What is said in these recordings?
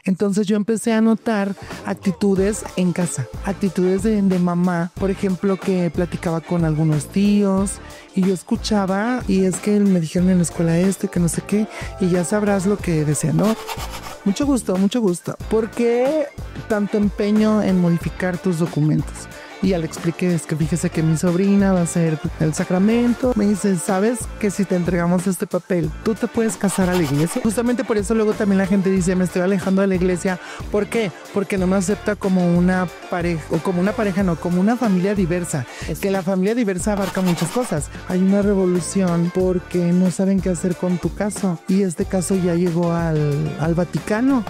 Entonces yo empecé a notar actitudes en casa, actitudes de mamá, por ejemplo, que platicaba con algunos tíos y yo escuchaba y es que me dijeron en la escuela que no sé qué, y ya sabrás lo que decía, ¿no? Mucho gusto, mucho gusto. ¿Por qué tanto empeño en modificar tus documentos? Y ya le expliqué, es que fíjese que mi sobrina va a hacer el sacramento. Me dice, ¿sabes que si te entregamos este papel, tú te puedes casar a la iglesia? Justamente por eso luego también la gente dice, me estoy alejando de la iglesia. ¿Por qué? Porque no me acepta como una pareja, o como una pareja, no, como una familia diversa. Es que la familia diversa abarca muchas cosas. Hay una revolución porque no saben qué hacer con tu caso. Y este caso ya llegó al Vaticano.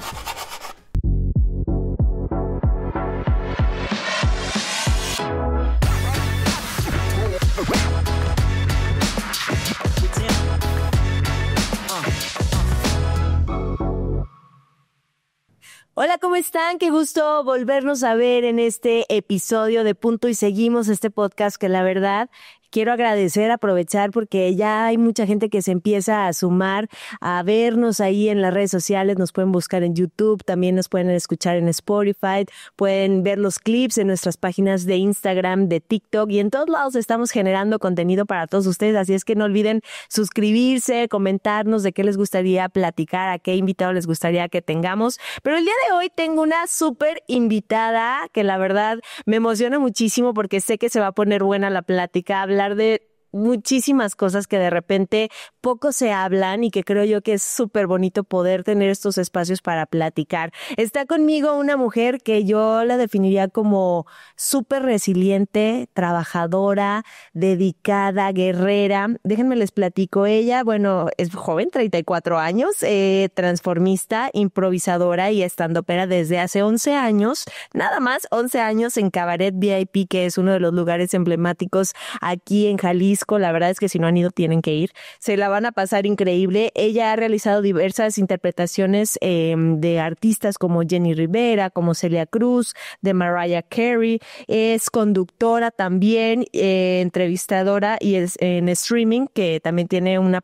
Hola, ¿cómo están? Qué gusto volvernos a ver en este episodio de Punto y Seguimos, este podcast que la verdad quiero agradecer, aprovechar porque ya hay mucha gente que se empieza a sumar, a vernos ahí en las redes sociales, nos pueden buscar en YouTube, también nos pueden escuchar en Spotify, pueden ver los clips en nuestras páginas de Instagram, de TikTok y en todos lados estamos generando contenido para todos ustedes, así es que no olviden suscribirse, comentarnos de qué les gustaría platicar, a qué invitado les gustaría que tengamos, pero el día de hoy tengo una súper invitada que la verdad me emociona muchísimo porque sé que se va a poner buena la plática, hablar de muchísimas cosas que de repente poco se hablan y que creo yo que es súper bonito poder tener estos espacios para platicar. Está conmigo una mujer que yo la definiría como súper resiliente, trabajadora, dedicada, guerrera. Déjenme les platico. Ella, bueno, es joven, 34 años, transformista, improvisadora y estandopera desde hace 11 años, nada más 11 años en Cabaret VIP, que es uno de los lugares emblemáticos aquí en Jalisco. La verdad es que si no han ido tienen que ir, se la van a pasar increíble. Ella ha realizado diversas interpretaciones de artistas como Jenny Rivera, como Celia Cruz, de Mariah Carey, es conductora también, entrevistadora y es en streaming, que también tiene una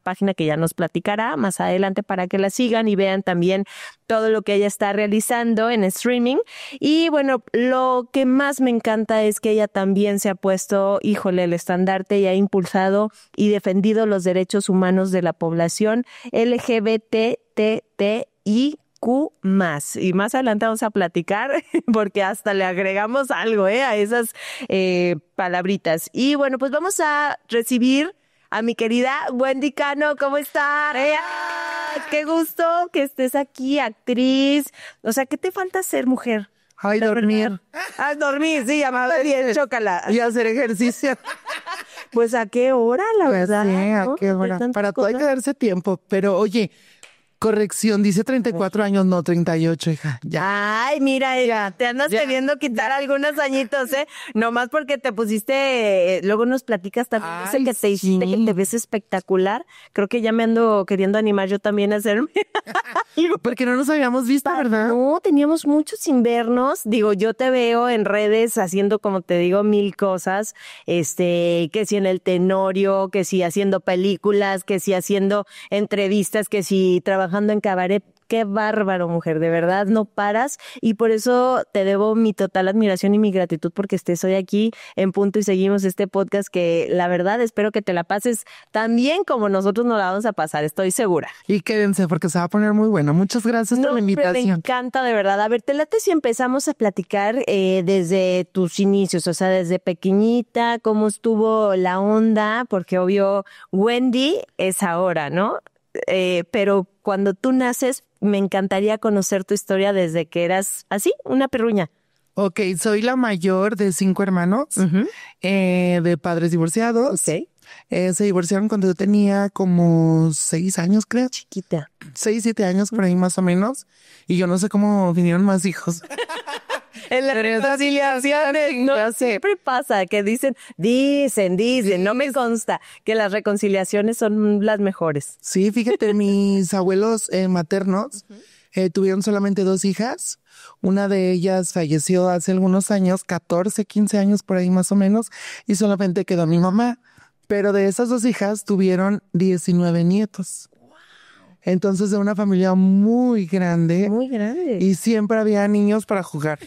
página que ya nos platicará más adelante para que la sigan y vean también todo lo que ella está realizando en streaming. Y bueno, lo que más me encanta es que ella también se ha puesto, híjole, el estandarte y ha impulsado y defendido los derechos humanos de la población LGBTTIQ+. Y más adelante vamos a platicar porque hasta le agregamos algo a esas palabritas. Y bueno, pues vamos a recibir a mi querida Wendy Cano. ¿Cómo estás? Qué gusto que estés aquí, actriz. O sea, ¿qué te falta hacer, mujer? Ay, dormir. Dormir, sí, llamada bien, chócala. Y hacer ejercicio. Pues, ¿a qué hora, la verdad? Sí, ¿a qué hora? Para todo hay que darse tiempo. Pero, oye, corrección, dice 34 años, no 38, hija. Ya. Ay, mira, te andas queriendo quitar algunos añitos, nomás porque te pusiste, luego nos platicas también, dice que te hiciste, que te ves espectacular. Creo que ya me ando queriendo animar yo también a hacerme. Porque no nos habíamos visto, ¿verdad? No, teníamos mucho sin vernos. Digo, yo te veo en redes haciendo, como te digo, mil cosas. Que si en el Tenorio, que si haciendo películas, que si haciendo entrevistas, que si trabajando en cabaret. Qué bárbaro, mujer, de verdad no paras y por eso te debo mi total admiración y mi gratitud porque estés hoy aquí en Punto y Seguimos, este podcast que la verdad espero que te la pases tan bien como nosotros nos la vamos a pasar, estoy segura. Y quédense porque se va a poner muy bueno. Muchas gracias por la invitación. Me encanta, de verdad. A ver, te late si empezamos a platicar desde tus inicios, o sea, desde pequeñita, cómo estuvo la onda, porque obvio Wendy es ahora, ¿no? Pero cuando tú naces, me encantaría conocer tu historia desde que eras así, una perruña. Ok, soy la mayor de 5 hermanos, de padres divorciados. Ok. Se divorciaron cuando yo tenía como 6 años, creo. Chiquita. 6, 7 años, por ahí más o menos. Y yo no sé cómo vinieron más hijos. En las reconciliaciones, no sé. Siempre pasa que dicen, no me consta que las reconciliaciones son las mejores. Sí, fíjate, mis abuelos maternos tuvieron solamente 2 hijas. Una de ellas falleció hace algunos años, 14, 15 años por ahí más o menos, y solamente quedó mi mamá. Pero de esas 2 hijas tuvieron 19 nietos. Entonces, de una familia muy grande. Muy grande. Y siempre había niños para jugar.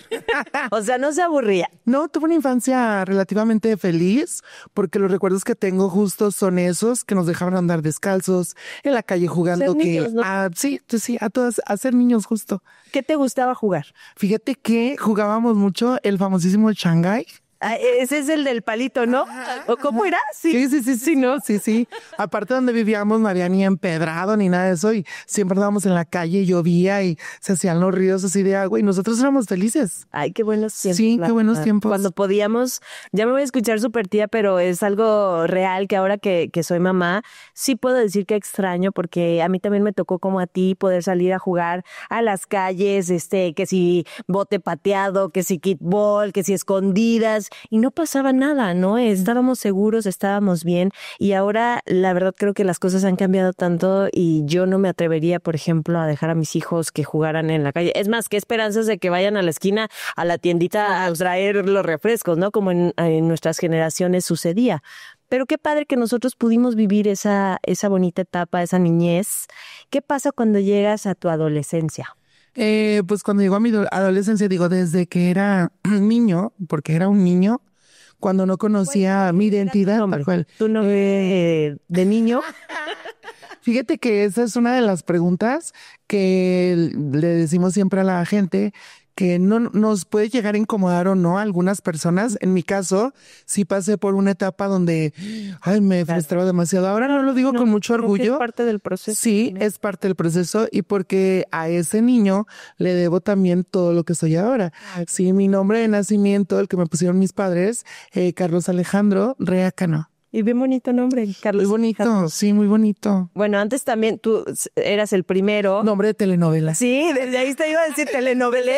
O sea, no se aburría. No, tuve una infancia relativamente feliz, porque los recuerdos que tengo justo son esos, que nos dejaban andar descalzos, en la calle jugando. Ser niños, ¿no? Sí, a todas, a ser niños justo. ¿Qué te gustaba jugar? Fíjate que jugábamos mucho el famosísimo Shanghái. Ese es el del palito, ¿no? ¿O cómo era? Sí, ¿no? Sí. Aparte donde vivíamos no había ni empedrado ni nada de eso y siempre andábamos en la calle, llovía y se hacían los ríos así de agua y nosotros éramos felices. Ay, qué buenos tiempos. Sí, qué buenos tiempos. Cuando podíamos, ya me voy a escuchar súper tía, pero es algo real que ahora que soy mamá, sí puedo decir que extraño porque a mí también me tocó como a ti poder salir a jugar a las calles, que si bote pateado, que si kickball, que si escondidas. Y no pasaba nada, ¿no? Estábamos seguros, estábamos bien y ahora la verdad creo que las cosas han cambiado tanto y yo no me atrevería, por ejemplo, a dejar a mis hijos que jugaran en la calle. Es más, qué esperanzas de que vayan a la esquina, a la tiendita a traer los refrescos, ¿no? Como en nuestras generaciones sucedía. Pero qué padre que nosotros pudimos vivir esa bonita etapa, esa niñez. ¿Qué pasa cuando llegas a tu adolescencia? Pues cuando llegó a mi adolescencia, digo, desde que era niño, porque era un niño, cuando no conocía mi identidad, tal cual. ¿Tu nombre de niño? Fíjate que esa es una de las preguntas que le decimos siempre a la gente, que no nos puede llegar a incomodar o no a algunas personas. En mi caso, sí pasé por una etapa donde me frustraba demasiado. Ahora no lo digo con mucho orgullo. Es parte del proceso. Sí, es parte del proceso y porque a ese niño le debo también todo lo que soy ahora. Sí, mi nombre de nacimiento, el que me pusieron mis padres, Carlos Alejandro Rea Cano. Y bien bonito nombre, Carlos. Muy bonito, sí, muy bonito. Bueno, antes también tú eras el primero. Nombre de telenovela. Sí, desde ahí te iba a decir telenovela.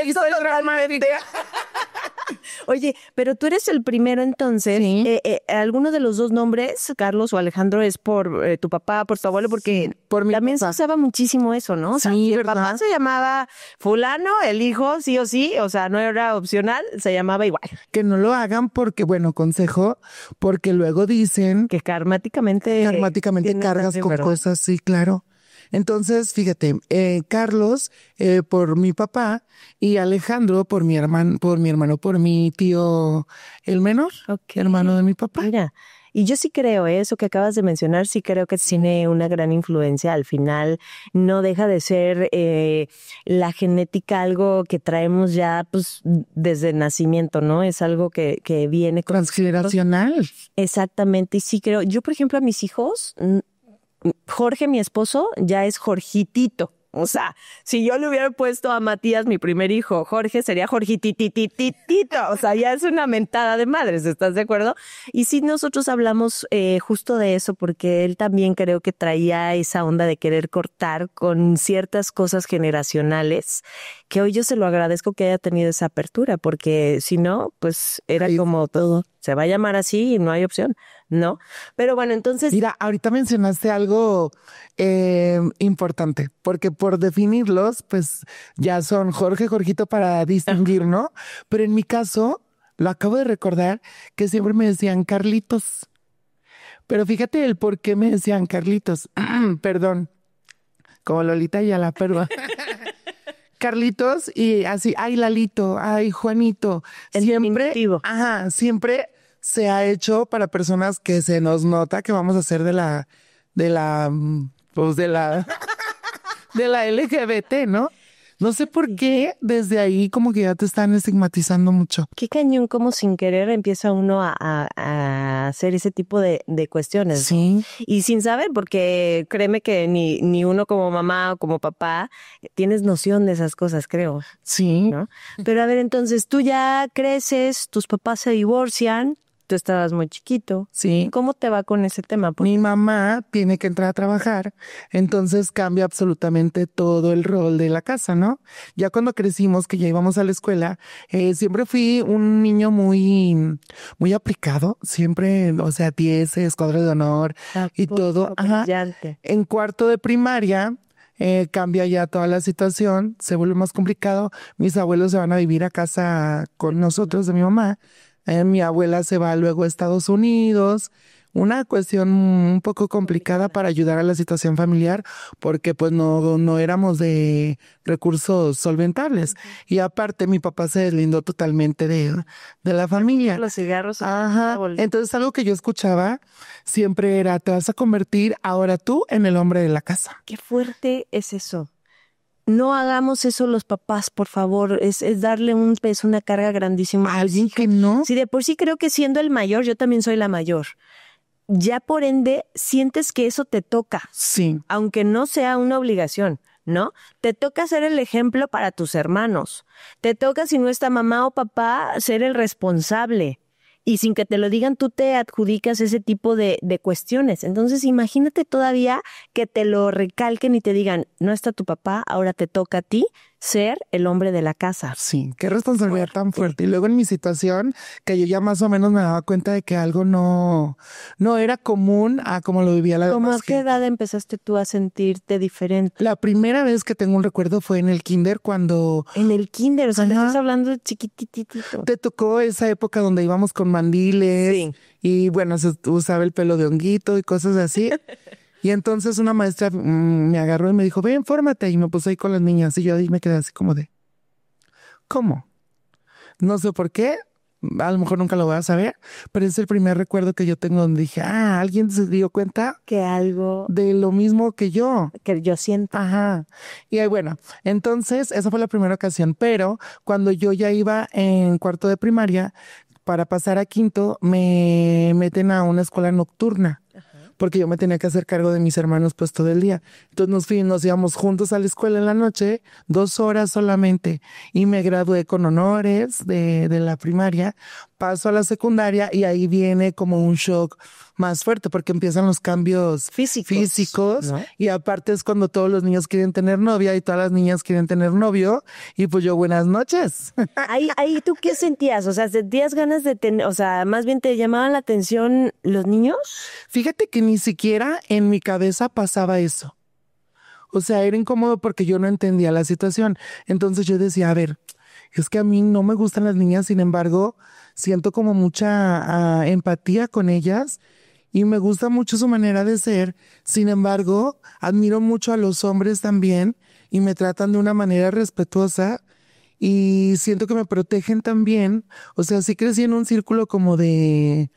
Oye, pero tú eres el primero entonces. Sí. ¿Alguno de los dos nombres, Carlos o Alejandro, es por tu papá, por tu abuelo? Porque sí, por mi también papá. se usaba muchísimo eso, ¿no? O sea, Sí, el ¿verdad? papá se llamaba fulano, el hijo sí o sí, o sea, no era opcional, se llamaba igual. Que no lo hagan porque, bueno, consejo, porque luego dicen Que karmáticamente cargas con cosas, sí, claro. Entonces, fíjate, Carlos por mi papá y Alejandro por mi hermano, por mi tío el menor, hermano de mi papá. Mira, y yo sí creo, eso que acabas de mencionar, sí creo que tiene una gran influencia. Al final no deja de ser la genética algo que traemos ya pues desde el nacimiento, ¿no? Es algo que viene con transgeneracional. Exactamente, y sí creo. Yo, por ejemplo, a mis hijos, Jorge, mi esposo, ya es Jorgitito. O sea, si yo le hubiera puesto a Matías, mi primer hijo, Jorge, sería Jorgititititito. O sea, ya es una mentada de madres, ¿estás de acuerdo? Y sí, nosotros hablamos justo de eso, porque él también creo que traía esa onda de querer cortar con ciertas cosas generacionales, que hoy yo se lo agradezco que haya tenido esa apertura, porque si no, pues era como todo. Se va a llamar así y no hay opción, ¿no? Pero bueno, entonces... Mira, ahorita mencionaste algo importante, porque por definirlos, pues ya son Jorge, Jorgito para distinguir, ¿no? Pero en mi caso, lo acabo de recordar, que siempre me decían Carlitos. Pero fíjate el por qué me decían Carlitos. Perdón, como Lolita y a la perva. Carlitos y así, ay Lalito, ay Juanito. Siempre, siempre se ha hecho para personas que se nos nota que vamos a ser de la LGBT, ¿no? No sé por qué desde ahí como que ya te están estigmatizando mucho. Qué cañón, como sin querer empieza uno a hacer ese tipo de cuestiones. Sí. ¿No? Y sin saber, porque créeme que ni uno como mamá o como papá tienes noción de esas cosas, creo. Sí. ¿No? Pero a ver, entonces tú ya creces, tus papás se divorcian. Tú estabas muy chiquito. Sí. ¿Cómo te va con ese tema? Mi mamá tiene que entrar a trabajar, entonces cambia absolutamente todo el rol de la casa, ¿no? Ya cuando crecimos, que ya íbamos a la escuela, siempre fui un niño muy aplicado, siempre, o sea, 10, escuadra de honor y todo. Ajá. En cuarto de primaria, cambia ya toda la situación, se vuelve más complicado. Mis abuelos se van a vivir a casa con nosotros, de mi mamá. Mi abuela se va luego a Estados Unidos. una cuestión un poco complicada para ayudar a la situación familiar porque pues no éramos de recursos solventables. Y aparte mi papá se deslindó totalmente de la familia. Los cigarros. Ajá. Entonces algo que yo escuchaba siempre era, te vas a convertir ahora tú en el hombre de la casa. Qué fuerte es eso. No hagamos eso los papás, por favor. Es darle un peso, una carga grandísima. ¿A alguien que no? Sí, de por sí creo que siendo el mayor, yo también soy la mayor. Ya por ende, sientes que eso te toca. Sí. Aunque no sea una obligación, ¿no? Te toca ser el ejemplo para tus hermanos. Te toca, si no está mamá o papá, ser el responsable. Y sin que te lo digan, tú te adjudicas ese tipo de cuestiones. Entonces, imagínate todavía que te lo recalquen y te digan, no está tu papá, ahora te toca a ti ser el hombre de la casa. Sí, qué responsabilidad tan fuerte. Y luego en mi situación, que yo ya más o menos me daba cuenta de que algo no era común a como lo vivía la ¿Cómo demás a qué gente. edad empezaste tú a sentirte diferente? La primera vez que tengo un recuerdo fue en el kinder cuando En el kinder, o sea, me Ajá. estás hablando de chiquititito. te tocó esa época donde íbamos con mandiles Sí. y bueno, se usaba el pelo de honguito y cosas así. Y entonces una maestra me agarró y me dijo, ven, fórmate. Y me puse ahí con las niñas y yo ahí me quedé así como de, ¿cómo? No sé por qué, a lo mejor nunca lo voy a saber, pero es el primer recuerdo que yo tengo donde dije, alguien se dio cuenta Que algo de lo mismo que yo. que yo siento. Ajá. Y ahí, bueno, entonces esa fue la primera ocasión, pero cuando yo ya iba en cuarto de primaria, para pasar a quinto, me meten a una escuela nocturna, porque yo me tenía que hacer cargo de mis hermanos pues todo el día. Entonces nos íbamos juntos a la escuela en la noche, 2 horas solamente, y me gradué con honores de la primaria, paso a la secundaria y ahí viene como un shock más fuerte porque empiezan los cambios físicos, ¿no? y aparte es cuando todos los niños quieren tener novia y todas las niñas quieren tener novio y pues yo buenas noches. Ahí tú qué sentías, o sea, sentías ganas de tener, o sea, más bien te llamaban la atención los niños. Fíjate que ni siquiera en mi cabeza pasaba eso. O sea, era incómodo porque yo no entendía la situación. Entonces yo decía, a ver, es que a mí no me gustan las niñas, sin embargo, siento como mucha empatía con ellas y me gusta mucho su manera de ser. Sin embargo, admiro mucho a los hombres también y me tratan de una manera respetuosa y siento que me protegen también. O sea, sí crecí en un círculo como de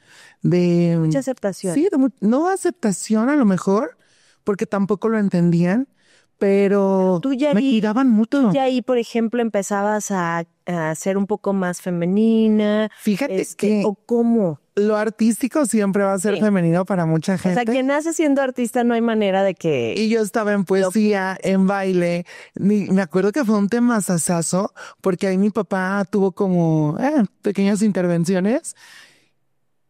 Mucha aceptación. sí, no aceptación a lo mejor, porque tampoco lo entendían, pero Tú ya me ahí- cuidaban mucho. Y ahí, por ejemplo, empezabas a ser un poco más femenina. Fíjate que ¿O cómo? lo artístico siempre va a ser Sí. femenino para mucha O sea, gente. quien nace siendo artista no hay manera de que... Y yo estaba en poesía, en baile. Me acuerdo que fue un tema sasazo, porque ahí mi papá tuvo como pequeñas intervenciones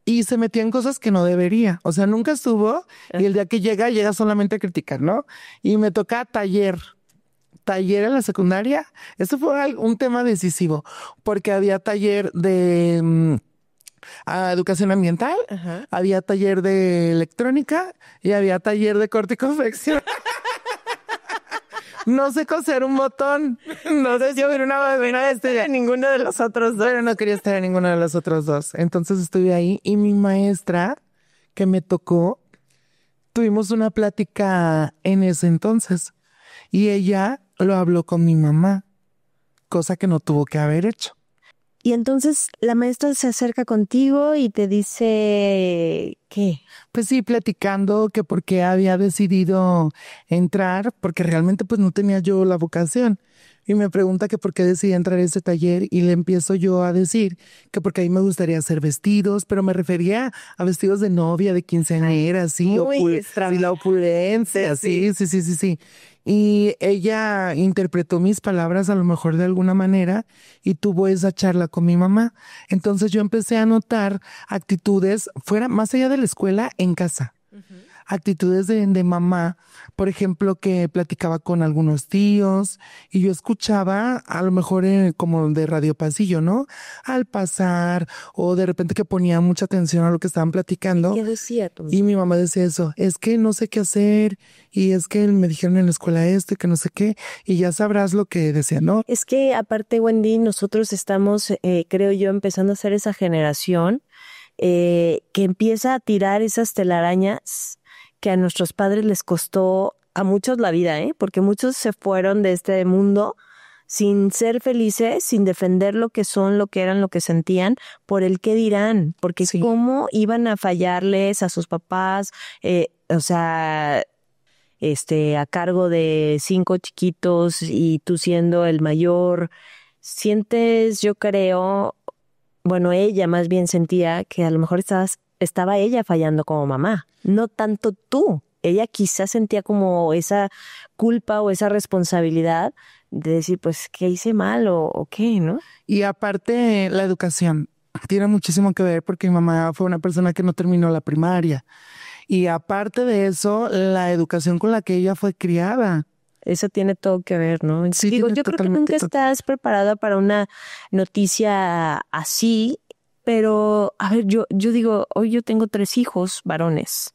y se metía en cosas que no debería. O sea, nunca estuvo y el día que llega solamente a criticar, ¿no? Y me toca taller en la secundaria. Eso fue un tema decisivo, porque había taller de educación ambiental, Ajá. había taller de electrónica y había taller de corte y confección. No sé coser un botón, no sé si abrir una bobina de ninguno de los otros dos. Pero no quería estar en ninguno de los otros dos. Entonces estuve ahí y mi maestra que me tocó, tuvimos una plática en ese entonces y ella lo habló con mi mamá, cosa que no tuvo que haber hecho. Y entonces la maestra se acerca contigo y te dice, ¿qué? Pues sí, platicando que por qué había decidido entrar, porque realmente pues no tenía yo la vocación. Y me pregunta que por qué decidí entrar a ese taller y le empiezo yo a decir que porque ahí me gustaría hacer vestidos, pero me refería a vestidos de novia, de quinceañera, así, y la opulencia, sí. Y ella interpretó mis palabras a lo mejor de alguna manera y tuvo esa charla con mi mamá. Entonces yo empecé a notar actitudes fuera, más allá de la escuela, en casa. Actitudes de mamá, por ejemplo, que platicaba con algunos tíos y yo escuchaba a lo mejor como de radio pasillo, ¿no? Al pasar o de repente que ponía mucha atención a lo que estaban platicando. ¿Qué decía tú? Y mi mamá decía eso, es que no sé qué hacer y es que me dijeron en la escuela esto y que no sé qué y ya sabrás lo que decía, ¿no? Es que aparte, Wendy, nosotros estamos, creo yo, empezando a ser esa generación que empieza a tirar esas telarañas que a nuestros padres les costó a muchos la vida, porque muchos se fueron de este mundo sin ser felices, sin defender lo que son, lo que eran, lo que sentían, por el qué dirán, porque Sí. cómo iban a fallarles a sus papás, o sea, a cargo de 5 chiquitos y tú siendo el mayor, sientes, yo creo, bueno, ella más bien sentía que a lo mejor estaba ella fallando como mamá, no tanto tú. Ella quizás sentía como esa culpa o esa responsabilidad de decir, pues, ¿qué hice mal o qué, no? Y aparte, la educación tiene muchísimo que ver porque mi mamá fue una persona que no terminó la primaria. Y aparte de eso, la educación con la que ella fue criada. Eso tiene todo que ver, ¿no? Sí, Digo, tiene yo creo que totalmente nunca todo. estás preparada para una noticia así, pero, a ver, yo digo, hoy yo tengo 3 hijos varones.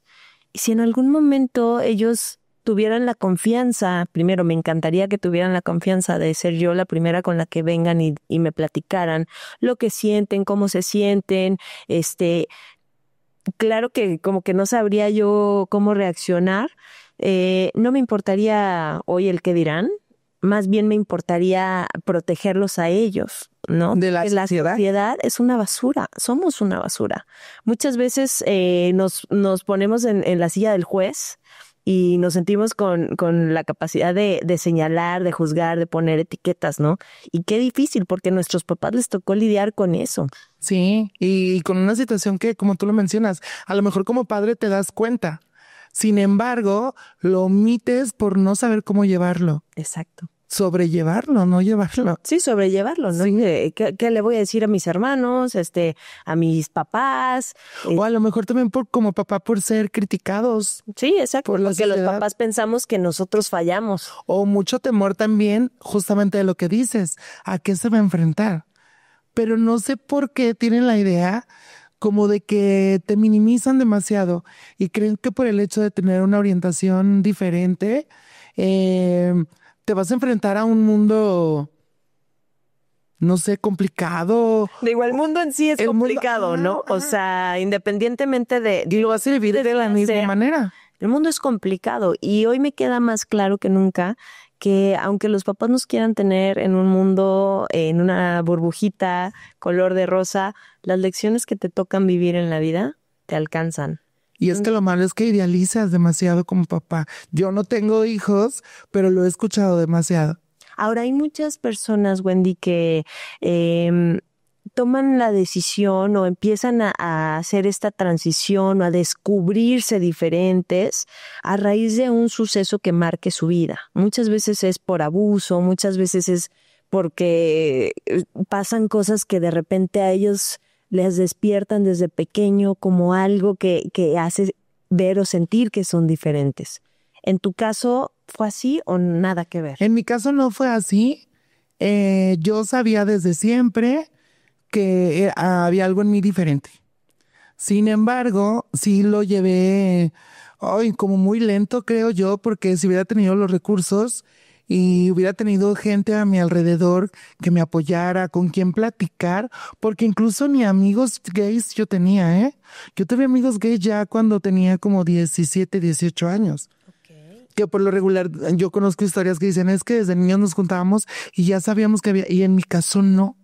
Y si en algún momento ellos tuvieran la confianza, primero me encantaría que tuvieran la confianza de ser yo la primera con la que vengan y me platicaran lo que sienten, cómo se sienten, claro que como que no sabría yo cómo reaccionar. No me importaría hoy el qué dirán, más bien me importaría protegerlos a ellos, ¿no? De la Porque la sociedad. sociedad es una basura, somos una basura. Muchas veces nos ponemos en la silla del juez y nos sentimos con la capacidad de señalar, de juzgar, de poner etiquetas, ¿no? Y qué difícil, porque a nuestros papás les tocó lidiar con eso. Sí, y con una situación que, como tú lo mencionas, a lo mejor como padre te das cuenta. Sin embargo, lo omites por no saber cómo llevarlo. Exacto. Sobrellevarlo, no llevarlo. Sí, sobrellevarlo, ¿no? Sí. ¿Qué le voy a decir a mis hermanos, a mis papás? O a lo mejor también como papá por ser criticados. Sí, exacto, Por la porque los sociedad. papás pensamos que nosotros fallamos. O mucho temor también justamente de lo que dices. ¿A qué se va a enfrentar? Pero no sé por qué tienen la idea como de que te minimizan demasiado y creen que por el hecho de tener una orientación diferente, te vas a enfrentar a un mundo, no sé, complicado. Digo, el mundo en sí es El mundo- complicado, ¿no? O sea, independientemente Y lo vas a vivir de la misma manera. el mundo es complicado y hoy me queda más claro que nunca que aunque los papás nos quieran tener en un mundo, en una burbujita color de rosa, las lecciones que te tocan vivir en la vida te alcanzan. Y es que lo malo es que idealizas demasiado como papá. Yo no tengo hijos, pero lo he escuchado demasiado. Ahora, hay muchas personas, Wendy, que toman la decisión o empiezan a hacer esta transición o a descubrirse diferentes a raíz de un suceso que marque su vida. Muchas veces es por abuso, muchas veces es porque pasan cosas que de repente a ellos les despiertan desde pequeño como algo que hace ver o sentir que son diferentes. ¿En tu caso fue así o nada que ver? En mi caso no fue así. Yo sabía desde siempre que había algo en mí diferente. Sin embargo, sí lo llevé como muy lento, creo yo, porque si hubiera tenido los recursos y hubiera tenido gente a mi alrededor que me apoyara, con quien platicar, porque incluso ni amigos gays yo tenía, ¿eh? Yo tuve amigos gays ya cuando tenía como 17, 18 años. Que por lo regular yo conozco historias que dicen es que desde niños nos juntábamos y ya sabíamos que había, y en mi caso no.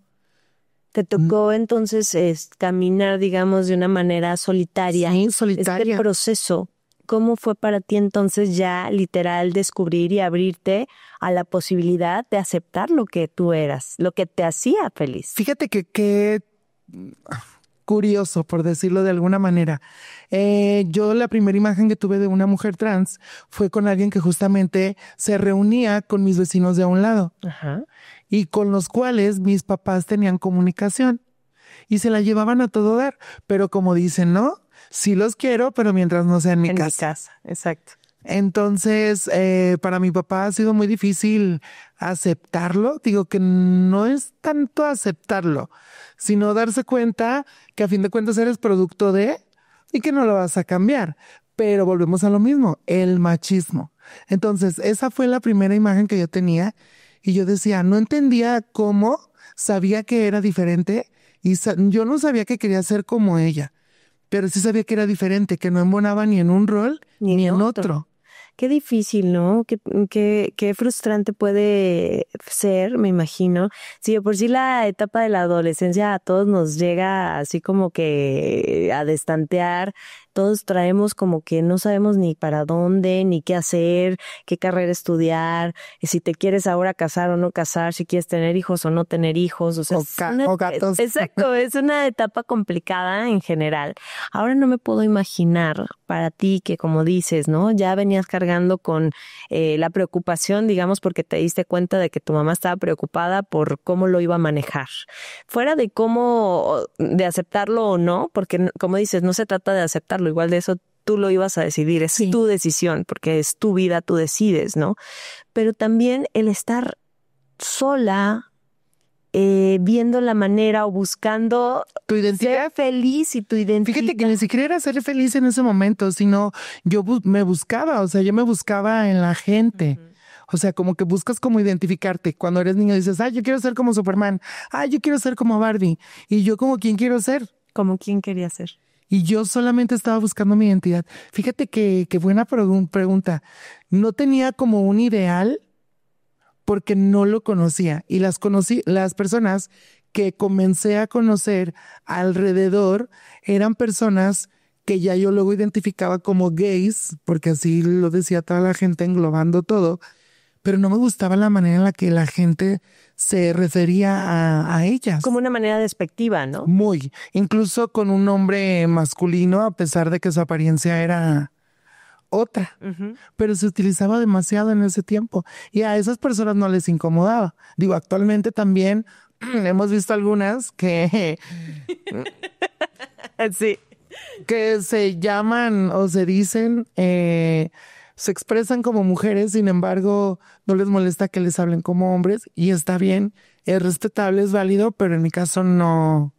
¿Te tocó entonces caminar, digamos, de una manera solitaria? Sí, solitaria. Este proceso, ¿cómo fue para ti entonces ya literal descubrir y abrirte a la posibilidad de aceptar lo que tú eras, lo que te hacía feliz? Fíjate que curioso, por decirlo de alguna manera. Yo la primera imagen que tuve de una mujer trans fue con alguien que justamente se reunía con mis vecinos de a un lado. Ajá. Y con los cuales mis papás tenían comunicación y se la llevaban a todo dar. Pero como dicen, ¿no? Sí los quiero, pero mientras no sea en mi casa. En mi casa, exacto. Entonces, para mi papá ha sido muy difícil aceptarlo. Digo que no es tanto aceptarlo, sino darse cuenta que a fin de cuentas eres producto de y que no lo vas a cambiar. Pero volvemos a lo mismo, el machismo. Entonces, esa fue la primera imagen que yo tenía y yo decía, no entendía cómo, sabía que era diferente y yo no sabía que quería ser como ella. pero sí sabía que era diferente, que no embonaba ni en un rol ni en otro. Qué difícil, ¿no? Qué frustrante puede ser, me imagino. Sí, de por sí la etapa de la adolescencia a todos nos llega así como que a destantear. Todos traemos como que no sabemos ni para dónde, ni qué hacer, qué carrera estudiar, si te quieres ahora casar o no casar, si quieres tener hijos o no tener hijos. O sea, o gatos. Exacto, es una etapa complicada en general. Ahora no me puedo imaginar para ti que, como dices, ¿no? Ya venías cargando con la preocupación, digamos, porque te diste cuenta de que tu mamá estaba preocupada por cómo lo iba a manejar. Fuera de de aceptarlo o no, porque como dices, no se trata de aceptarlo, igual de eso tú lo ibas a decidir, es tu decisión, porque es tu vida, tú decides, ¿no? Pero también el estar sola, viendo la manera o buscando tu identidad, ser feliz y tu identidad. Fíjate que ni siquiera era ser feliz en ese momento, sino yo me buscaba, o sea, yo me buscaba en la gente. O sea, como que buscas como identificarte. Cuando eres niño dices, yo quiero ser como Superman. Yo quiero ser como Barbie. Y yo como quién quiero ser. ¿Como quién quería ser? Y yo solamente estaba buscando mi identidad. Fíjate que buena pregunta. No tenía como un ideal porque no lo conocía. Y las personas que comencé a conocer alrededor eran personas que ya yo luego identificaba como gays, porque así lo decía toda la gente englobando todo, pero no me gustaba la manera en la que la gente se refería a ellas. Como una manera despectiva, ¿no? Muy. Incluso con un nombre masculino, a pesar de que su apariencia era otra. Pero se utilizaba demasiado en ese tiempo. Y a esas personas no les incomodaba. Digo, actualmente también hemos visto algunas que... sí. Que se llaman o se dicen... se expresan como mujeres, sin embargo, no les molesta que les hablen como hombres y está bien, es respetable, es válido, pero en mi caso no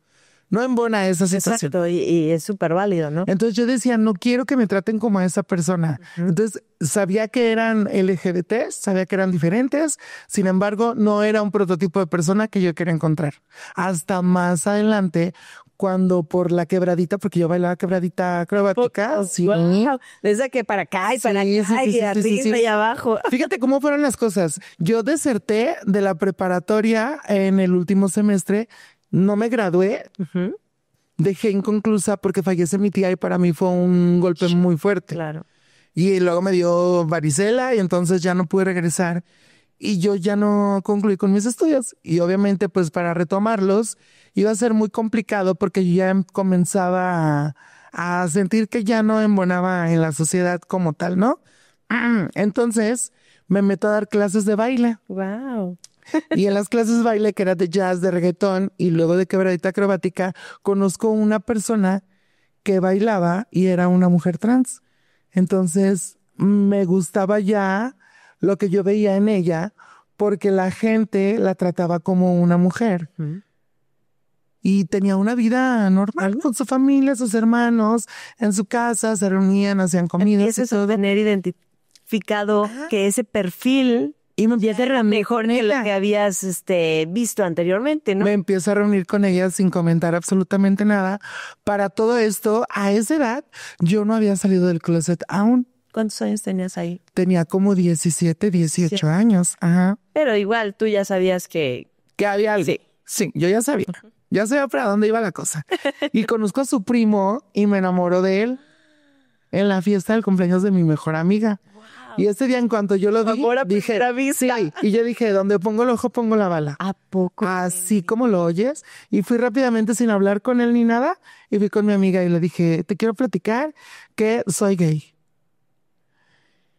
embona esa situación. Exacto, y es súper válido, ¿no? Entonces yo decía, no quiero que me traten como a esa persona. Entonces sabía que eran LGBT, sabía que eran diferentes, sin embargo, no era un prototipo de persona que yo quería encontrar. Hasta más adelante, cuando por la quebradita, porque yo bailaba quebradita acrobática. Sí. Wow. Desde que para acá y para acá y arriba y abajo. Fíjate cómo fueron las cosas. Yo deserté de la preparatoria en el último semestre, no me gradué, dejé inconclusa porque fallece mi tía y para mí fue un golpe muy fuerte. Claro. Y luego me dio varicela y entonces ya no pude regresar. Y yo ya no concluí con mis estudios. Y obviamente, pues para retomarlos, iba a ser muy complicado porque yo ya comenzaba a sentir que ya no embonaba en la sociedad como tal, ¿no? Entonces, me meto a dar clases de baile. Wow. Y en las clases de baile, que era de jazz, de reggaetón, y luego de quebradita acrobática, conozco una persona que bailaba y era una mujer trans. Entonces, me gustaba ya lo que yo veía en ella, porque la gente la trataba como una mujer. Y tenía una vida normal con su familia, sus hermanos, en su casa, se reunían, hacían comidas y todo. Tener identificado que ese perfil ya era mejor que lo que habías visto anteriormente, ¿no? Me empiezo a reunir con ella sin comentar absolutamente nada. Para todo esto, a esa edad, yo no había salido del closet aún. ¿Cuántos años tenías ahí? Tenía como 17, 18 años. Ajá. Pero igual tú ya sabías que había algo. Sí, yo ya sabía. Ya sabía para dónde iba la cosa. Y conozco a su primo y me enamoro de él en la fiesta del cumpleaños de mi mejor amiga. Wow. Y ese día, en cuanto yo lo vi, dije, sí. Y yo dije, donde pongo el ojo, pongo la bala. ¿A poco? Así como lo oyes. Y fui rápidamente sin hablar con él ni nada. Y fui con mi amiga y le dije, te quiero platicar que soy gay.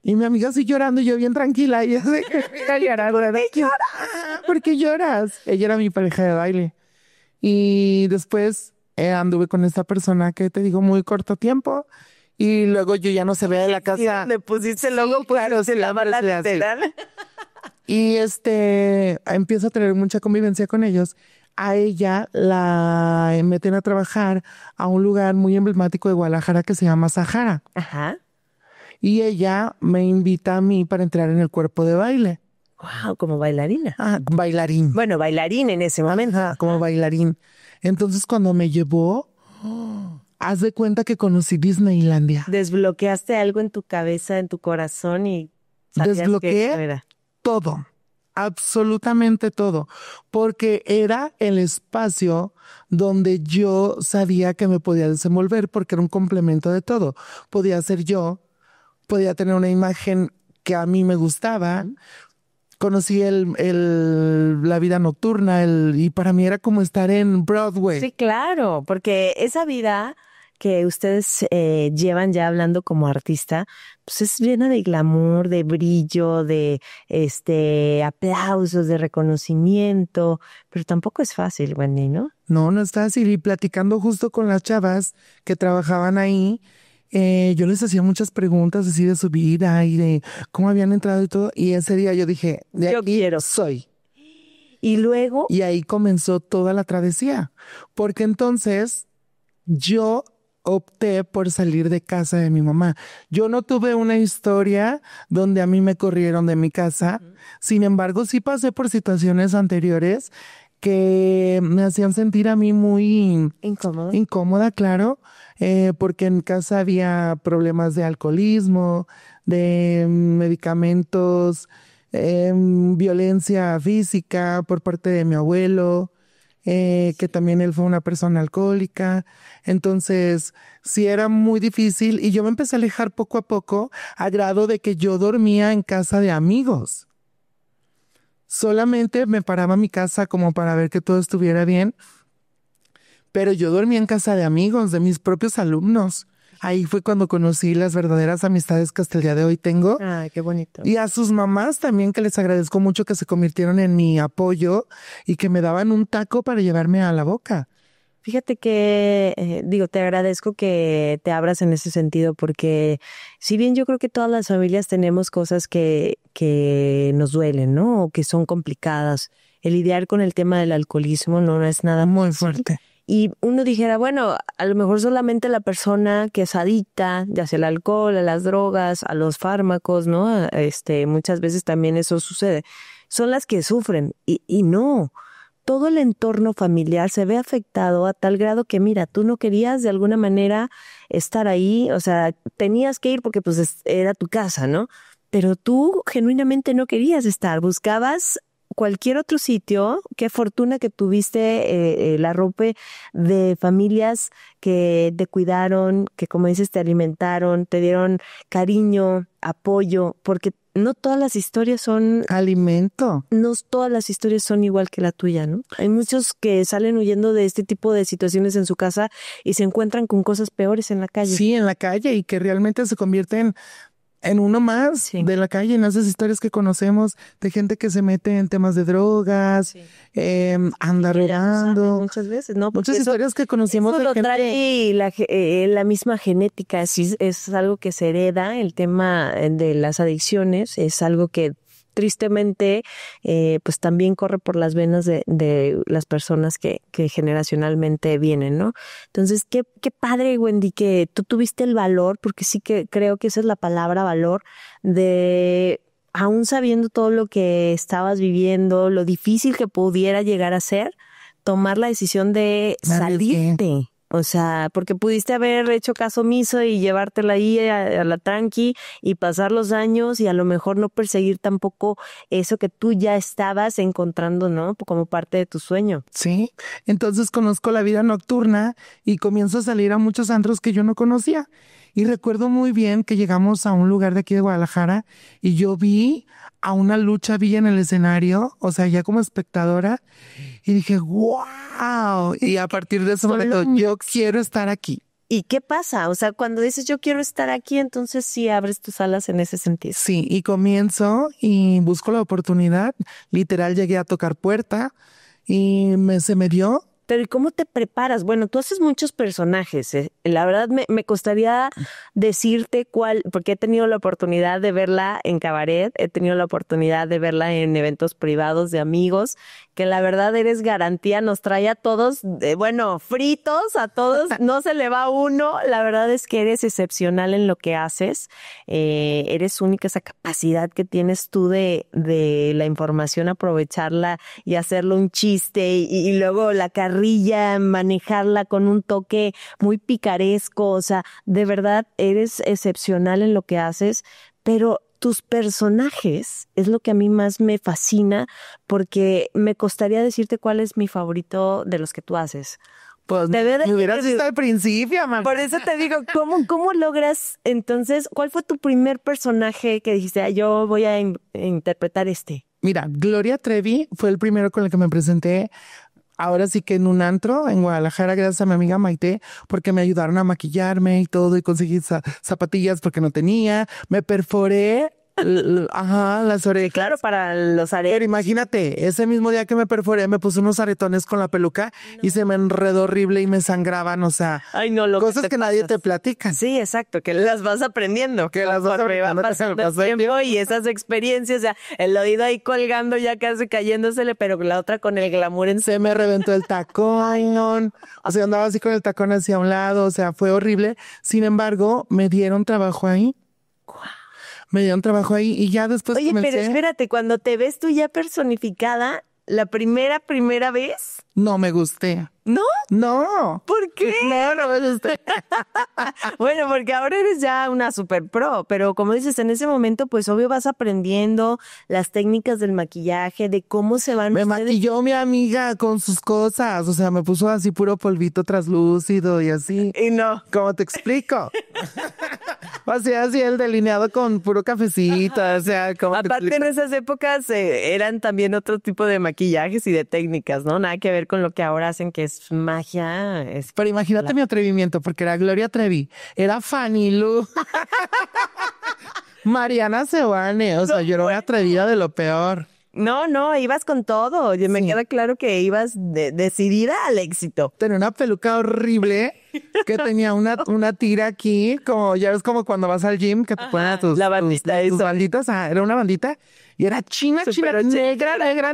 Y mi amiga así llorando, y yo bien tranquila. Y así, ¿por qué lloras? Ella era mi pareja de baile. Y después anduve con esta persona que te digo muy corto tiempo. Y luego yo ya no se veía de la casa. Le pusiste el logo, claro, se lava la literal. Y empiezo a tener mucha convivencia con ellos. A ella la meten a trabajar a un lugar muy emblemático de Guadalajara que se llama Sahara. Ajá. Y ella me invita a mí para entrar en el cuerpo de baile. Wow, como bailarina. Bailarín. Bueno, bailarín en ese momento. Como bailarín. Entonces cuando me llevó, haz de cuenta que conocí Disneylandia. Desbloqueaste algo en tu cabeza, en tu corazón y sabías Desbloqueé que eso era. todo, absolutamente todo, porque era el espacio donde yo sabía que me podía desenvolver porque era un complemento de todo. Podía ser yo, podía tener una imagen que a mí me gustaba. Conocí la vida nocturna y para mí era como estar en Broadway. Sí, claro, porque esa vida que ustedes llevan ya hablando como artista, pues es llena de glamour, de brillo, de aplausos, de reconocimiento, pero tampoco es fácil, Wendy, ¿no? No, no es fácil. Y platicando justo con las chavas que trabajaban ahí, yo les hacía muchas preguntas así de su vida y de cómo habían entrado y todo. Y ese día yo dije, de Yo aquí quiero. soy. Y luego, Y ahí comenzó toda la travesía. Porque entonces yo opté por salir de casa de mi mamá. Yo no tuve una historia donde a mí me corrieron de mi casa. Sin embargo, sí pasé por situaciones anteriores que me hacían sentir a mí muy incómodo. incómoda, claro, porque en casa había problemas de alcoholismo, de medicamentos, violencia física por parte de mi abuelo, que también él fue una persona alcohólica. Entonces, sí era muy difícil y yo me empecé a alejar poco a poco a grado de que yo dormía en casa de amigos. Solamente me paraba a mi casa como para ver que todo estuviera bien, pero yo dormía en casa de amigos, de mis propios alumnos. Ahí fue cuando conocí las verdaderas amistades que hasta el día de hoy tengo. Ay, qué bonito. Y a sus mamás también, que les agradezco mucho, que se convirtieron en mi apoyo y que me daban un taco para llevarme a la boca. Fíjate que, te agradezco que te abras en ese sentido, porque si bien yo creo que todas las familias tenemos cosas que nos duelen, ¿no? O que son complicadas. El lidiar con el tema del alcoholismo no es nada Muy fácil. fuerte. Y uno dijera, bueno, a lo mejor solamente la persona que es adicta, ya sea al alcohol, a las drogas, a los fármacos, ¿no? Muchas veces también eso sucede. Son las que sufren. Y no. Todo el entorno familiar se ve afectado a tal grado que, mira, tú no querías de alguna manera estar ahí, o sea, tenías que ir porque pues era tu casa, ¿no? Pero tú genuinamente no querías estar, buscabas cualquier otro sitio. Qué fortuna que tuviste la rope de familias que te cuidaron, que como dices te alimentaron, te dieron cariño, apoyo, porque no todas las historias son Alimento. no todas las historias son igual que la tuya, ¿no? Hay muchos que salen huyendo de este tipo de situaciones en su casa y se encuentran con cosas peores en la calle. Sí, en la calle, y que realmente se convierten en uno más Sí. de la calle, en esas historias que conocemos de gente que se mete en temas de drogas, Sí. anda Que ya no saben robando. muchas veces, ¿no? Porque Muchas eso- historias que conocimos Eso de lo gente. trae la misma genética, es algo que se hereda. El tema de las adicciones es algo que tristemente pues también corre por las venas de las personas que generacionalmente vienen, ¿no? Entonces, qué padre, Wendy, que tú tuviste el valor, porque sí que creo que esa es la palabra, valor, de aún sabiendo todo lo que estabas viviendo, lo difícil que pudiera llegar a ser, tomar la decisión de Me arriesgué. salirte. O sea, porque pudiste haber hecho caso omiso y llevártela ahí a la tranqui y pasar los años y a lo mejor no perseguir tampoco eso que tú ya estabas encontrando, ¿no? Como parte de tu sueño. Sí, entonces conozco la vida nocturna y comienzo a salir a muchos antros que yo no conocía. Y recuerdo muy bien que llegamos a un lugar de aquí de Guadalajara y yo vi a una Lucha Villa en el escenario, o sea, ya como espectadora, y dije, wow. Y a partir de ese momento, yo quiero estar aquí. ¿Y qué pasa? O sea, cuando dices yo quiero estar aquí, entonces sí abres tus alas en ese sentido. Sí, y comienzo y busco la oportunidad. Literal, llegué a tocar puerta y se me dio. Pero ¿y cómo te preparas? Bueno, tú haces muchos personajes. La verdad me costaría decirte cuál, porque he tenido la oportunidad de verla en cabaret, he tenido la oportunidad de verla en eventos privados de amigos, que la verdad eres garantía, nos trae a todos, fritos, a todos, no se le va uno. La verdad es que eres excepcional en lo que haces, eres única, esa capacidad que tienes tú de la información, aprovecharla y hacerlo un chiste y luego la carrilla, manejarla con un toque muy picaresco, o sea, de verdad eres excepcional en lo que haces, pero tus personajes es lo que a mí más me fascina, porque me costaría decirte cuál es mi favorito de los que tú haces. Pues me hubieras visto al principio, mamá. Por eso te digo, ¿cómo logras entonces? ¿Cuál fue tu primer personaje que dijiste, yo voy a interpretar este? Mira, Gloria Trevi fue el primero con el que me presenté. Ahora sí que en un antro en Guadalajara, gracias a mi amiga Maite, porque me ayudaron a maquillarme y todo, y conseguí zapatillas porque no tenía. Me perforé las orejas. Claro, para los aretes. Pero imagínate, ese mismo día que me perforé, me puse unos aretones con la peluca y se me enredó horrible y me sangraban, o sea, ay, no, cosas que nadie te platica. Sí, exacto, que las vas aprendiendo. Que las vas aprendiendo. Tiempo y esas experiencias, o sea, el oído ahí colgando ya casi cayéndosele, pero la otra con el glamour en... Se me reventó el tacón, o sea, andaba así con el tacón hacia un lado, o sea, fue horrible. Sin embargo, me dieron trabajo ahí. Me dieron trabajo ahí y ya después Oye, comencé... pero espérate, cuando te ves tú ya personificada, la primera vez... No me gusté. ¿No? No. ¿Por qué? No me gusté. Bueno, porque ahora eres ya una super pro, pero como dices, en ese momento, pues obvio vas aprendiendo las técnicas del maquillaje, de cómo se van... Me maquilló mi amiga con sus cosas, o sea, me puso así puro polvito traslúcido y así. Y no. ¿Cómo te explico? O sea, así el delineado con puro cafecito, o sea, ¿cómo te aparte explico? en esas épocas eran también otro tipo de maquillajes y de técnicas, ¿no? Nada que ver con lo que ahora hacen, que es magia. Pero imagínate mi atrevimiento, porque era Gloria Trevi, era Fanny Lu, Mariana Seoane, o sea, yo era una atrevida de lo peor. No, ibas con todo. Me queda claro que ibas decidida al éxito. Tenía una peluca horrible que tenía una tira aquí, como ya ves como cuando vas al gym que te ponen a tus banditas. Era una bandita y era china,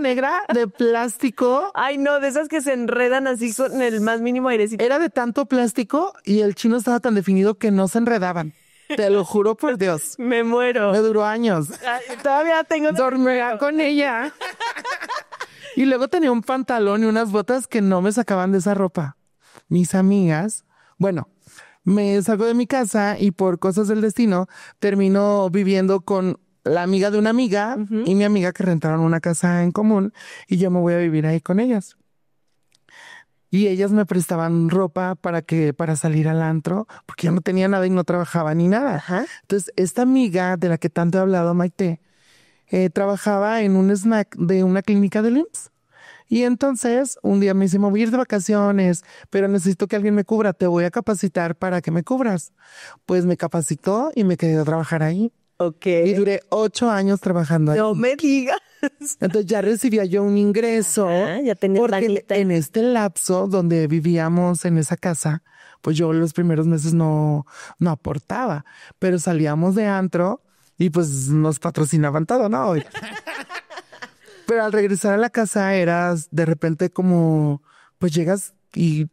negra, de plástico. Ay, no, de esas que se enredan así con el más mínimo airecito. Era de tanto plástico y el chino estaba tan definido que no se enredaban. Te lo juro por Dios. Me muero. Me duró años. Ay, todavía tengo... Dormía con ella. Y luego tenía un pantalón y unas botas que no me sacaban de esa ropa. Mis amigas, bueno, me salgo de mi casa y por cosas del destino termino viviendo con la amiga de una amiga y mi amiga que rentaron una casa en común y yo me voy a vivir ahí con ellas. Y ellas me prestaban ropa para salir al antro, porque yo no tenía nada y no trabajaba ni nada. Ajá. Entonces, esta amiga de la que tanto he hablado, Maite, trabajaba en un snack de una clínica de IMSS. Y entonces, un día me dice, me voy a ir de vacaciones, pero necesito que alguien me cubra, te voy a capacitar para que me cubras. Pues me capacitó y me quedé a trabajar ahí. Ok. Y duré 8 años trabajando ahí. No me digas. Entonces ya recibía yo un ingreso. Ya tenía porque en este lapso donde vivíamos en esa casa, pues yo los primeros meses no aportaba, pero salíamos de antro y pues nos patrocinaban todo, ¿no? Pero al regresar a la casa eras de repente como, pues llegas y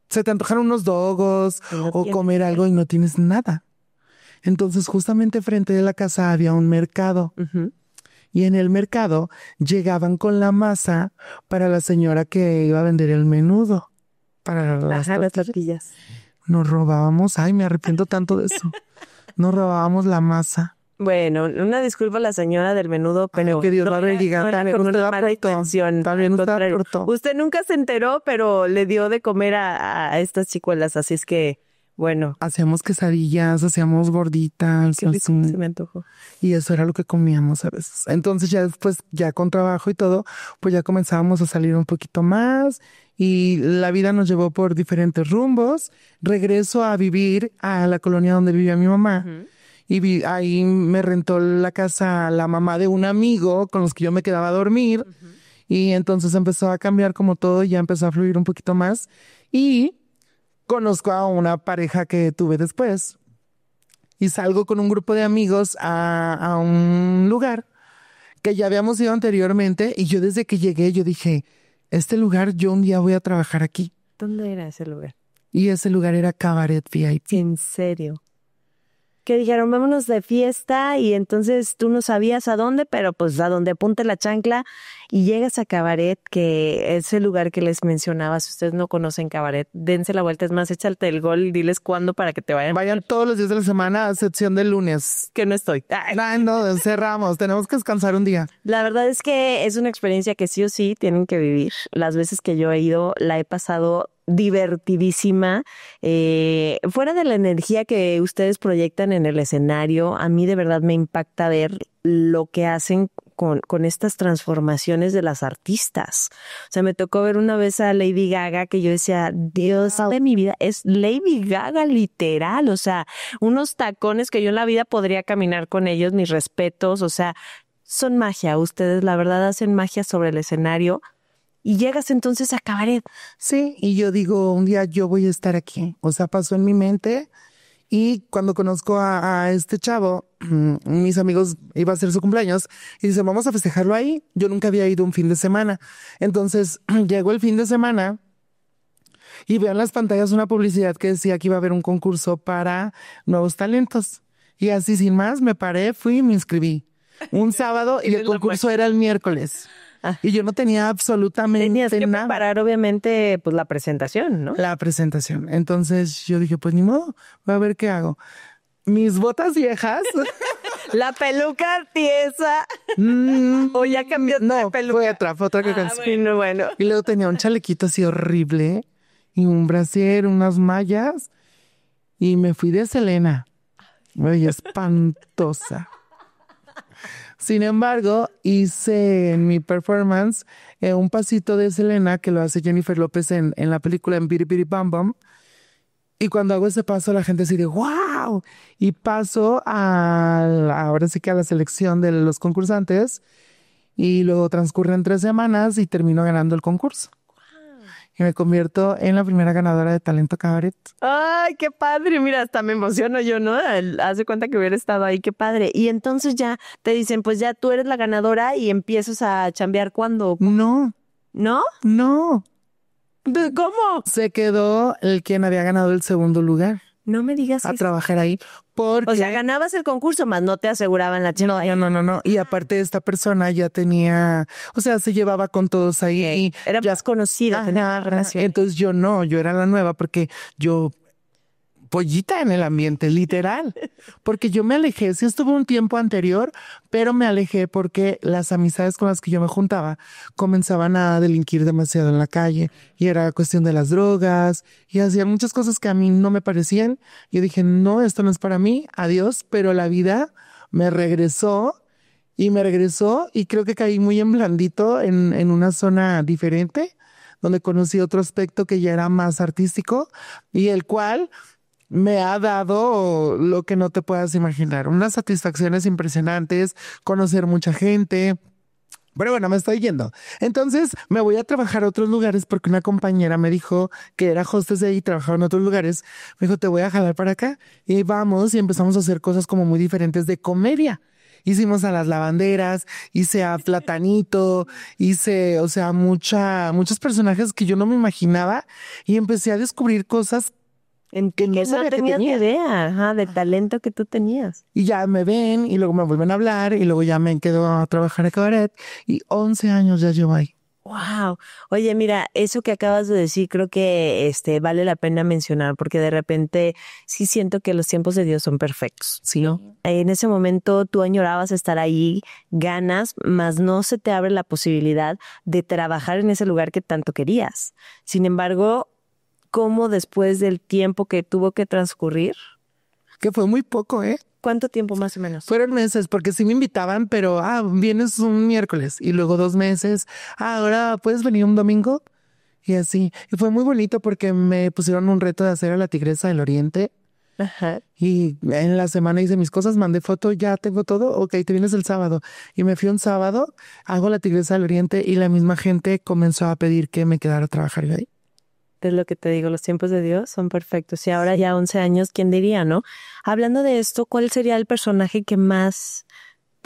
se te antojan unos dogos o comer algo y no tienes nada. Entonces justamente frente de la casa había un mercado. Y en el mercado llegaban con la masa para la señora que iba a vender el menudo. Para las tortillas. Nos robábamos, ay, me arrepiento tanto de eso. Nos robábamos la masa. Bueno, una disculpa a la señora del menudo, pero... Que Dios la bendiga. Usted nunca se enteró, pero le dio de comer a estas chicuelas, así es que... Bueno. Hacíamos quesadillas, hacíamos gorditas. Qué rico, se me antojó. Y eso era lo que comíamos a veces. Entonces ya después, ya con trabajo y todo, pues ya comenzábamos a salir un poquito más y la vida nos llevó por diferentes rumbos. Regreso a vivir a la colonia donde vivía mi mamá. Y ahí me rentó la casa la mamá de un amigo con los que yo me quedaba a dormir. Y entonces empezó a cambiar como todo y ya empezó a fluir un poquito más. Y conozco a una pareja que tuve después y salgo con un grupo de amigos a un lugar que ya habíamos ido anteriormente, y yo desde que llegué, yo dije, este lugar, yo un día voy a trabajar aquí. ¿Dónde era ese lugar? Y ese lugar era Cabaret VIP. ¿En serio? Que dijeron, vámonos de fiesta, y entonces tú no sabías a dónde, pero pues a donde apunte la chancla, y llegas a Cabaret, que es el lugar que les mencionaba. Si ustedes no conocen Cabaret, dense la vuelta. Es más, échate el gol y diles cuándo para que te vayan. Vayan todos los días de la semana, a excepción del lunes. Que no estoy. Ay, no, cerramos, tenemos que descansar un día. La verdad es que es una experiencia que sí o sí tienen que vivir. Las veces que yo he ido, la he pasado divertidísima. Fuera de la energía que ustedes proyectan en el escenario, a mí de verdad me impacta ver lo que hacen con estas transformaciones de las artistas. O sea, me tocó ver una vez a Lady Gaga que yo decía, Dios de mi vida, es Lady Gaga literal. O sea, unos tacones que yo en la vida podría caminar con ellos, mis respetos. O sea, son magia. Ustedes la verdad hacen magia sobre el escenario. Y llegas entonces a Cabaret. Sí, y yo digo, un día yo voy a estar aquí. O sea, pasó en mi mente, y cuando conozco a este chavo, mis amigos, iba a ser su cumpleaños, y dice, vamos a festejarlo ahí. Yo nunca había ido un fin de semana. Entonces, llegó el fin de semana y veo en las pantallas una publicidad que decía que iba a haber un concurso para nuevos talentos. Y así sin más, me paré, fui y me inscribí. Un sábado, y el concurso era el miércoles. Y yo no tenía absolutamente Tenías que nada. preparar, obviamente, pues la presentación, ¿no? La presentación. Entonces yo dije, pues ni modo, voy a ver qué hago. Mis botas viejas. La peluca tiesa. O ya cambió de peluca. Fue otra que canción. Bueno. Y luego tenía un chalequito así horrible y un brasier, unas mallas, y me fui de Selena. Me veía espantosa. Sin embargo, hice en mi performance un pasito de Selena que lo hace Jennifer López en la película en Biri Biri Bam Bam. Y cuando hago ese paso, la gente se dice, ¡wow! Y paso ahora sí que a la selección de los concursantes. Y luego transcurren 3 semanas y termino ganando el concurso. Y me convierto en la primera ganadora de Talento Cabaret. Ay, qué padre. Mira, hasta me emociono yo, ¿no? Haz de cuenta que hubiera estado ahí, qué padre. Y entonces ya te dicen, pues ya tú eres la ganadora y empiezas a chambear ¿cuándo? No, ¿No? no. ¿Cómo? Se quedó el quien había ganado el segundo lugar No me digas a que trabajar ahí. Porque... O sea, ganabas el concurso, más no te aseguraban la chino. No. Y aparte esta persona ya tenía, o sea, se llevaba con todos ahí. Y era ya más conocida, tenía relación. Entonces yo era la nueva porque yo... pollita en el ambiente, literal. Porque yo me alejé, sí estuve un tiempo anterior, pero me alejé porque las amistades con las que yo me juntaba comenzaban a delinquir demasiado en la calle. Y era cuestión de las drogas, y hacían muchas cosas que a mí no me parecían. Yo dije, no, esto no es para mí, adiós. Pero la vida me regresó, y creo que caí muy en blandito en una zona diferente, donde conocí otro aspecto que ya era más artístico, y el cual... me ha dado lo que no te puedas imaginar. Unas satisfacciones impresionantes, conocer mucha gente. Pero bueno, me estoy yendo. Entonces me voy a trabajar a otros lugares porque una compañera me dijo que era hostess de ahí y trabajaba en otros lugares. Me dijo, te voy a jalar para acá. Y vamos y empezamos a hacer cosas como muy diferentes de comedia. Hicimos a las lavanderas, hice a Platanito, hice, o sea, muchos personajes que yo no me imaginaba, y empecé a descubrir cosas que no sabía que tenía tenía. idea, del talento que tú tenías. Y ya me ven y luego me vuelven a hablar y luego ya me quedo a trabajar en Cabaret y 11 años ya llevo ahí. Wow. Oye, mira, eso que acabas de decir creo que vale la pena mencionar porque de repente sí siento que los tiempos de Dios son perfectos. Sí, ¿no? En ese momento tú añorabas estar ahí, ganas, mas no se te abre la posibilidad de trabajar en ese lugar que tanto querías. Sin embargo, ¿cómo después del tiempo que tuvo que transcurrir? Que fue muy poco, ¿eh? ¿Cuánto tiempo más o menos? Fueron meses, porque sí me invitaban, pero, vienes un miércoles y luego 2 meses. Ahora puedes venir un domingo y así. Y fue muy bonito porque me pusieron un reto de hacer a la Tigresa del Oriente. Ajá. Y en la semana hice mis cosas, mandé foto, ya tengo todo, ok, te vienes el sábado. Y me fui un sábado, hago la Tigresa del Oriente y la misma gente comenzó a pedir que me quedara a trabajar yo ahí. Es lo que te digo, los tiempos de Dios son perfectos. Y ahora ya 11 años, ¿quién diría, no? Hablando de esto, ¿cuál sería el personaje que más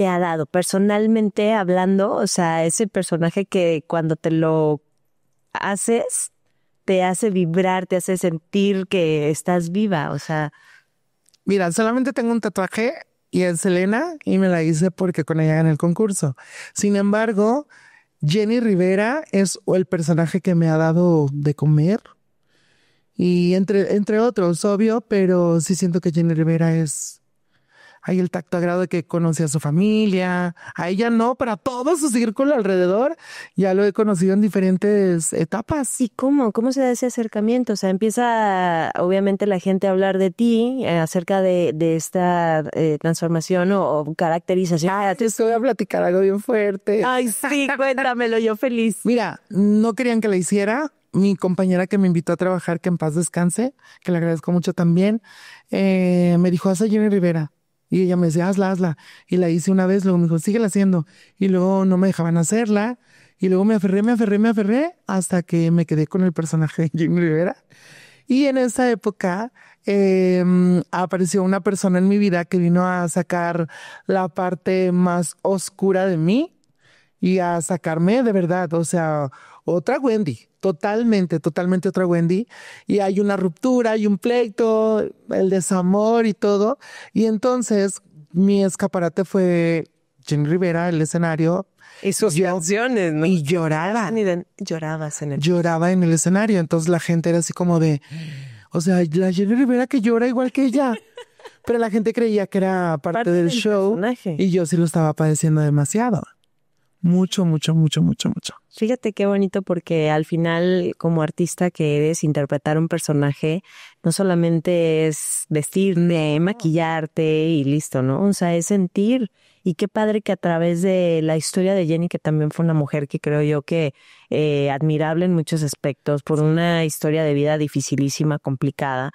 te ha dado personalmente hablando? O sea, ese personaje que cuando te lo haces, te hace vibrar, te hace sentir que estás viva, o sea. Mira, solamente tengo un tatuaje y es Selena y me la hice porque con ella gané el concurso. Sin embargo, Jenny Rivera es el personaje que me ha dado de comer y entre otros, obvio, pero sí siento que Jenny Rivera es... Hay el tacto a grado de que conocí a su familia, a ella no, pero a todo su círculo alrededor ya lo he conocido en diferentes etapas. ¿Y cómo se da ese acercamiento? O sea, empieza obviamente la gente a hablar de ti acerca de esta transformación o caracterización. Te voy a platicar algo bien fuerte. Ay, sí, cuéntamelo, yo feliz. Mira, no querían que la hiciera. Mi compañera que me invitó a trabajar, que en paz descanse, que le agradezco mucho también, me dijo, haz a Jenny Rivera. Y ella me decía, hazla. Y la hice una vez, luego me dijo, síguela haciendo. Y luego no me dejaban hacerla. Y luego me aferré hasta que me quedé con el personaje de Jenny Rivera. Y en esa época apareció una persona en mi vida que vino a sacar la parte más oscura de mí y a sacarme de verdad, o sea, otra Wendy, totalmente otra Wendy. Y hay una ruptura, hay un pleito, el desamor y todo. Y entonces mi escaparate fue Jenny Rivera, el escenario. Y sus canciones, ¿no? Y lloraba. Llorabas en el... Lloraba en el escenario. Entonces la gente era así como de, o sea, la Jenny Rivera que llora igual que ella. Pero la gente creía que era parte del show. Personaje. Y yo sí lo estaba padeciendo demasiado. Mucho. Fíjate qué bonito porque al final como artista que eres, interpretar un personaje no solamente es vestirte, maquillarte y listo, ¿no? O sea, es sentir. Y qué padre que a través de la historia de Jenny, que también fue una mujer que creo yo que admirable en muchos aspectos, por una historia de vida dificilísima, complicada,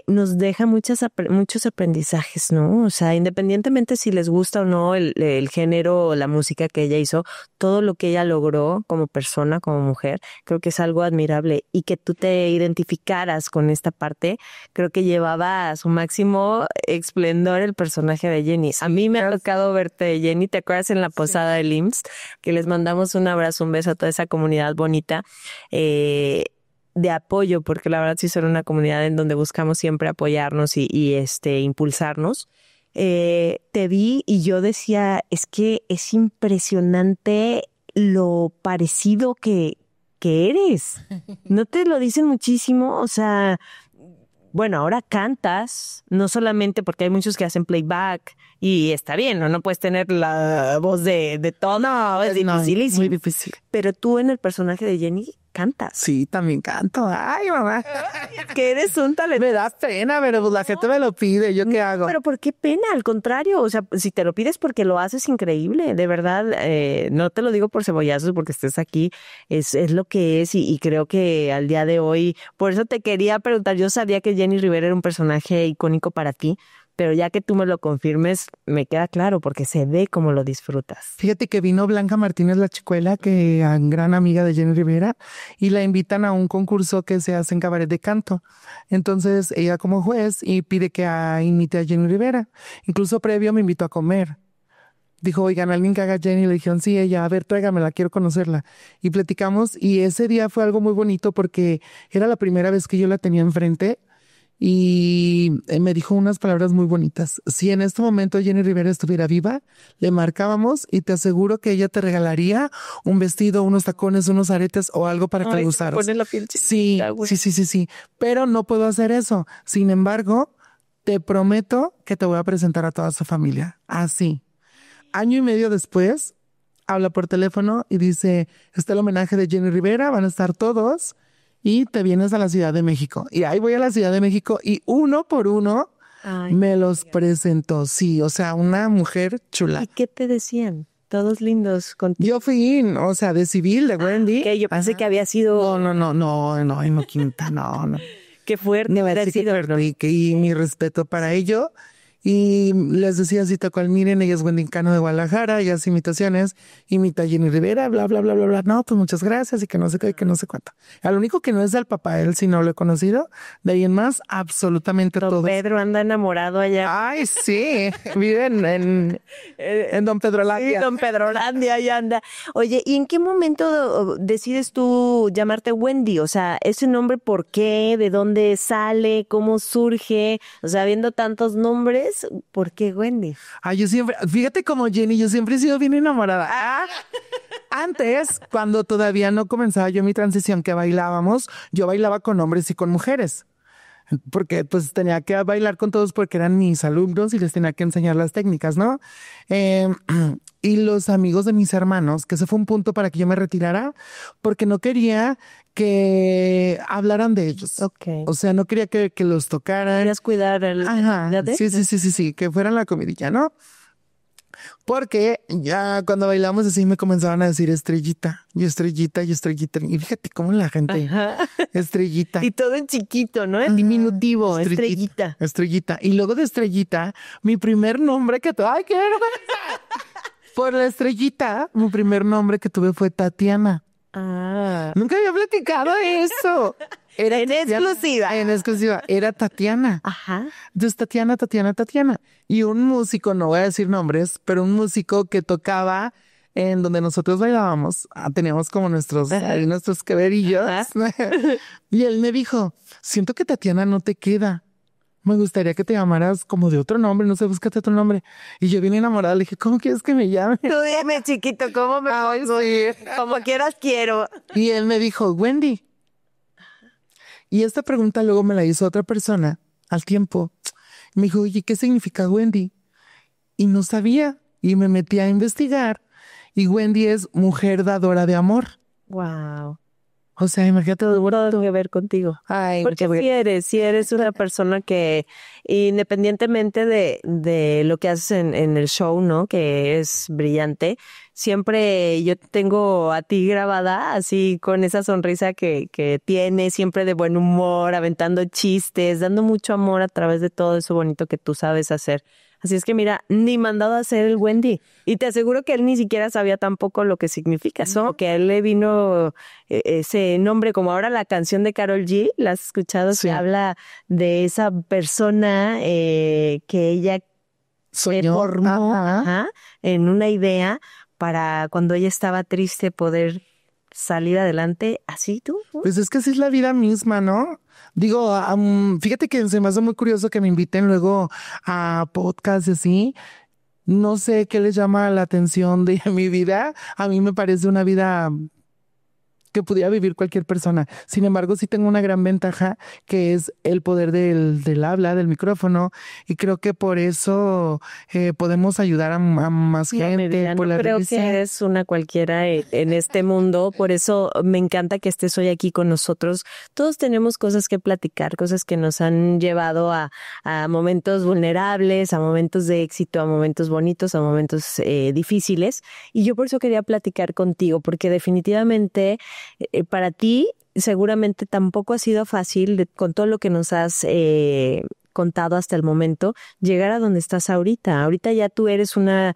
nos deja muchos aprendizajes, ¿no? O sea, independientemente si les gusta o no el género o la música que ella hizo, todo lo que ella logró como persona, como mujer, creo que es algo admirable. Y que tú te identificaras con esta parte, creo que llevaba a su máximo esplendor el personaje de Jenny. A mí me ha tocado verte, Jenny, ¿te acuerdas en la posada del IMSS? Que les mandamos un abrazo, un beso a toda esa comunidad bonita. De apoyo, porque la verdad sí son una comunidad en donde buscamos siempre apoyarnos y impulsarnos. Te vi y yo decía, es que es impresionante lo parecido que eres. ¿No te lo dicen muchísimo? O sea, bueno, ahora cantas, no solamente porque hay muchos que hacen playback y está bien, no puedes tener la voz de todo, no, es dificilísimo. Muy difícil. Pero tú en el personaje de Jenny cantas. Sí, también canto. Ay, mamá. Que eres un talento. Me da pena, pero pues la gente me lo pide. ¿Yo qué hago? Pero ¿por qué pena? Al contrario, o sea, si te lo pides porque lo haces increíble, de verdad. No te lo digo por cebollazos porque estés aquí, es lo que es y creo que al día de hoy, por eso te quería preguntar, yo sabía que Jenny Rivera era un personaje icónico para ti, pero ya que tú me lo confirmes, me queda claro porque se ve cómo lo disfrutas. Fíjate que vino Blanca Martínez La Chicuela, que es gran amiga de Jenny Rivera, y la invitan a un concurso que se hace en cabaret de canto. Entonces ella como juez y pide que imite a Jenny Rivera. Incluso previo me invitó a comer. Dijo, oigan, alguien que haga Jenny. Le dijeron, sí, ella, a ver, tráigamela, quiero conocerla. Y platicamos y ese día fue algo muy bonito porque era la primera vez que yo la tenía enfrente. Y me dijo unas palabras muy bonitas. Si en este momento Jenny Rivera estuviera viva, le marcábamos y te aseguro que ella te regalaría un vestido, unos tacones, unos aretes o algo para que le usaras. Pone la piel sí. Pero no puedo hacer eso. Sin embargo, te prometo que te voy a presentar a toda su familia. Así. Año y medio después, habla por teléfono y dice, está el homenaje de Jenny Rivera, van a estar todos. Y te vienes a la Ciudad de México. Y ahí voy a la Ciudad de México y uno por uno me los presentó. Sí, o sea, una mujer chula. ¿Y qué te decían? Todos lindos contigo. Yo fui, o sea, de civil, de Wendy. Que yo pensé que había sido... No, Quinta, no. Qué fuerte. Y mi respeto para ello. Y les decía así tal cual, miren, ella es Wendy Cano de Guadalajara, ella hace imitaciones, imita a Jenny Rivera, bla, bla, bla, bla, bla. No, pues muchas gracias y que no sé qué, y que no sé cuánto. Al único que no es del papá, él sí no lo he conocido. De ahí en más, absolutamente Don todo. Pedro anda enamorado allá. Ay, sí, viven en Don Pedro Sí, Landia. Don Pedrolandia, ahí anda. Oye, ¿y en qué momento decides tú llamarte Wendy? O sea, ese nombre, ¿por qué? ¿De dónde sale? ¿Cómo surge? O sea, viendo tantos nombres, ¿por qué Wendy? Ay, yo siempre, fíjate como Jenny, yo siempre he sido bien enamorada. Antes, cuando todavía no comenzaba yo mi transición que bailábamos, yo bailaba con hombres y con mujeres. Porque pues tenía que bailar con todos porque eran mis alumnos y les tenía que enseñar las técnicas, ¿no? Eh, y los amigos de mis hermanos, que ese fue un punto para que yo me retirara, porque no quería que hablaran de ellos. Ok. O sea, no quería que los tocaran. ¿Querías cuidar el... Ajá, ¿de? sí, que fueran la comidilla, ¿no? Porque ya cuando bailamos así me comenzaban a decir estrellita, y estrellita, y estrellita. Y fíjate cómo la gente, Ajá. estrellita. Y todo en chiquito, ¿no? En diminutivo, estrellita. Estrellita. Y luego de estrellita, mi primer nombre que tuve, ¡ay, qué vergüenza! Por la estrellita, mi primer nombre que tuve fue Tatiana. Ah. Nunca había platicado eso. Era En Tatiana. exclusiva. En exclusiva. Era Tatiana. Ajá. Entonces, Tatiana. Y un músico, no voy a decir nombres, pero un músico que tocaba en donde nosotros bailábamos. Teníamos como nuestros queverillos. Y él me dijo, siento que Tatiana no te queda. Me gustaría que te llamaras como de otro nombre, no sé, búscate otro nombre. Y yo bien enamorada le dije, ¿cómo quieres que me llame? Tú dime, chiquito, ¿cómo me pongo? Como quieras quiero. Y él me dijo, Wendy. Y esta pregunta luego me la hizo otra persona al tiempo. Me dijo, oye, ¿qué significa Wendy? Y no sabía. Y me metí a investigar. Y Wendy es mujer dadora de amor. Wow. O sea, imagínate. Todo que ver contigo. Ay, Porque si eres una persona que, independientemente de lo que haces en el show, ¿no? Que es brillante, siempre yo te tengo a ti grabada así con esa sonrisa que tienes, siempre de buen humor, aventando chistes, dando mucho amor a través de todo eso bonito que tú sabes hacer. Así es que mira, ni mandado a hacer el Wendy. Y te aseguro que él ni siquiera sabía tampoco lo que significa, ¿no? Que a él le vino ese nombre, como ahora la canción de Karol G, ¿la has escuchado? Sí. Se habla de esa persona que ella soñó formó en una idea para cuando ella estaba triste poder salir adelante. ¿Así tú? Pues es que así es la vida misma, ¿no? Digo, fíjate que se me hace muy curioso que me inviten luego a podcasts y así. No sé qué les llama la atención de mi vida. A mí me parece una vida que pudiera vivir cualquier persona. Sin embargo, sí tengo una gran ventaja que es el poder del habla, del micrófono, y creo que por eso podemos ayudar a más gente. No creo que eres una cualquiera en este mundo, por eso me encanta que estés hoy aquí con nosotros. Todos tenemos cosas que platicar, cosas que nos han llevado a momentos vulnerables, a momentos de éxito, a momentos bonitos, a momentos difíciles, y yo por eso quería platicar contigo, porque definitivamente para ti seguramente tampoco ha sido fácil, con todo lo que nos has contado hasta el momento, llegar a donde estás ahorita. Ahorita ya tú eres una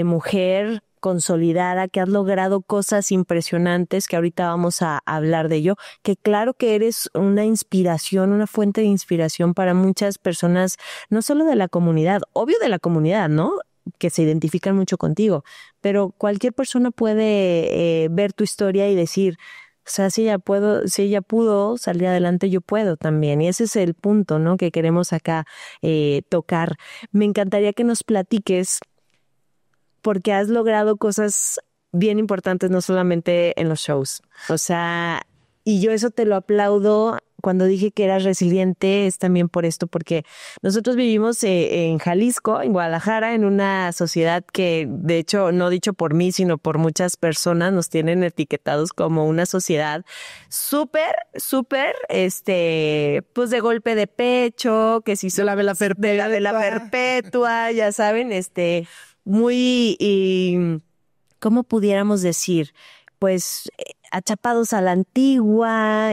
mujer consolidada, que has logrado cosas impresionantes, que ahorita vamos a hablar de ello, que claro que eres una inspiración, una fuente de inspiración para muchas personas, no solo de la comunidad, obvio de la comunidad, ¿no?, que se identifican mucho contigo, pero cualquier persona puede ver tu historia y decir, o sea, si ella pudo salir adelante, yo puedo también. Y ese es el punto, ¿no?, que queremos acá tocar. Me encantaría que nos platiques, porque has logrado cosas bien importantes, no solamente en los shows. O sea, y yo eso te lo aplaudo. Cuando dije que eras resiliente es también por esto, porque nosotros vivimos en Jalisco, en Guadalajara, en una sociedad que, de hecho, no dicho por mí, sino por muchas personas, nos tienen etiquetados como una sociedad súper, pues de golpe de pecho, que si se la vela perpetua, ya saben, muy, ¿cómo pudiéramos decir? Pues achapados a la antigua,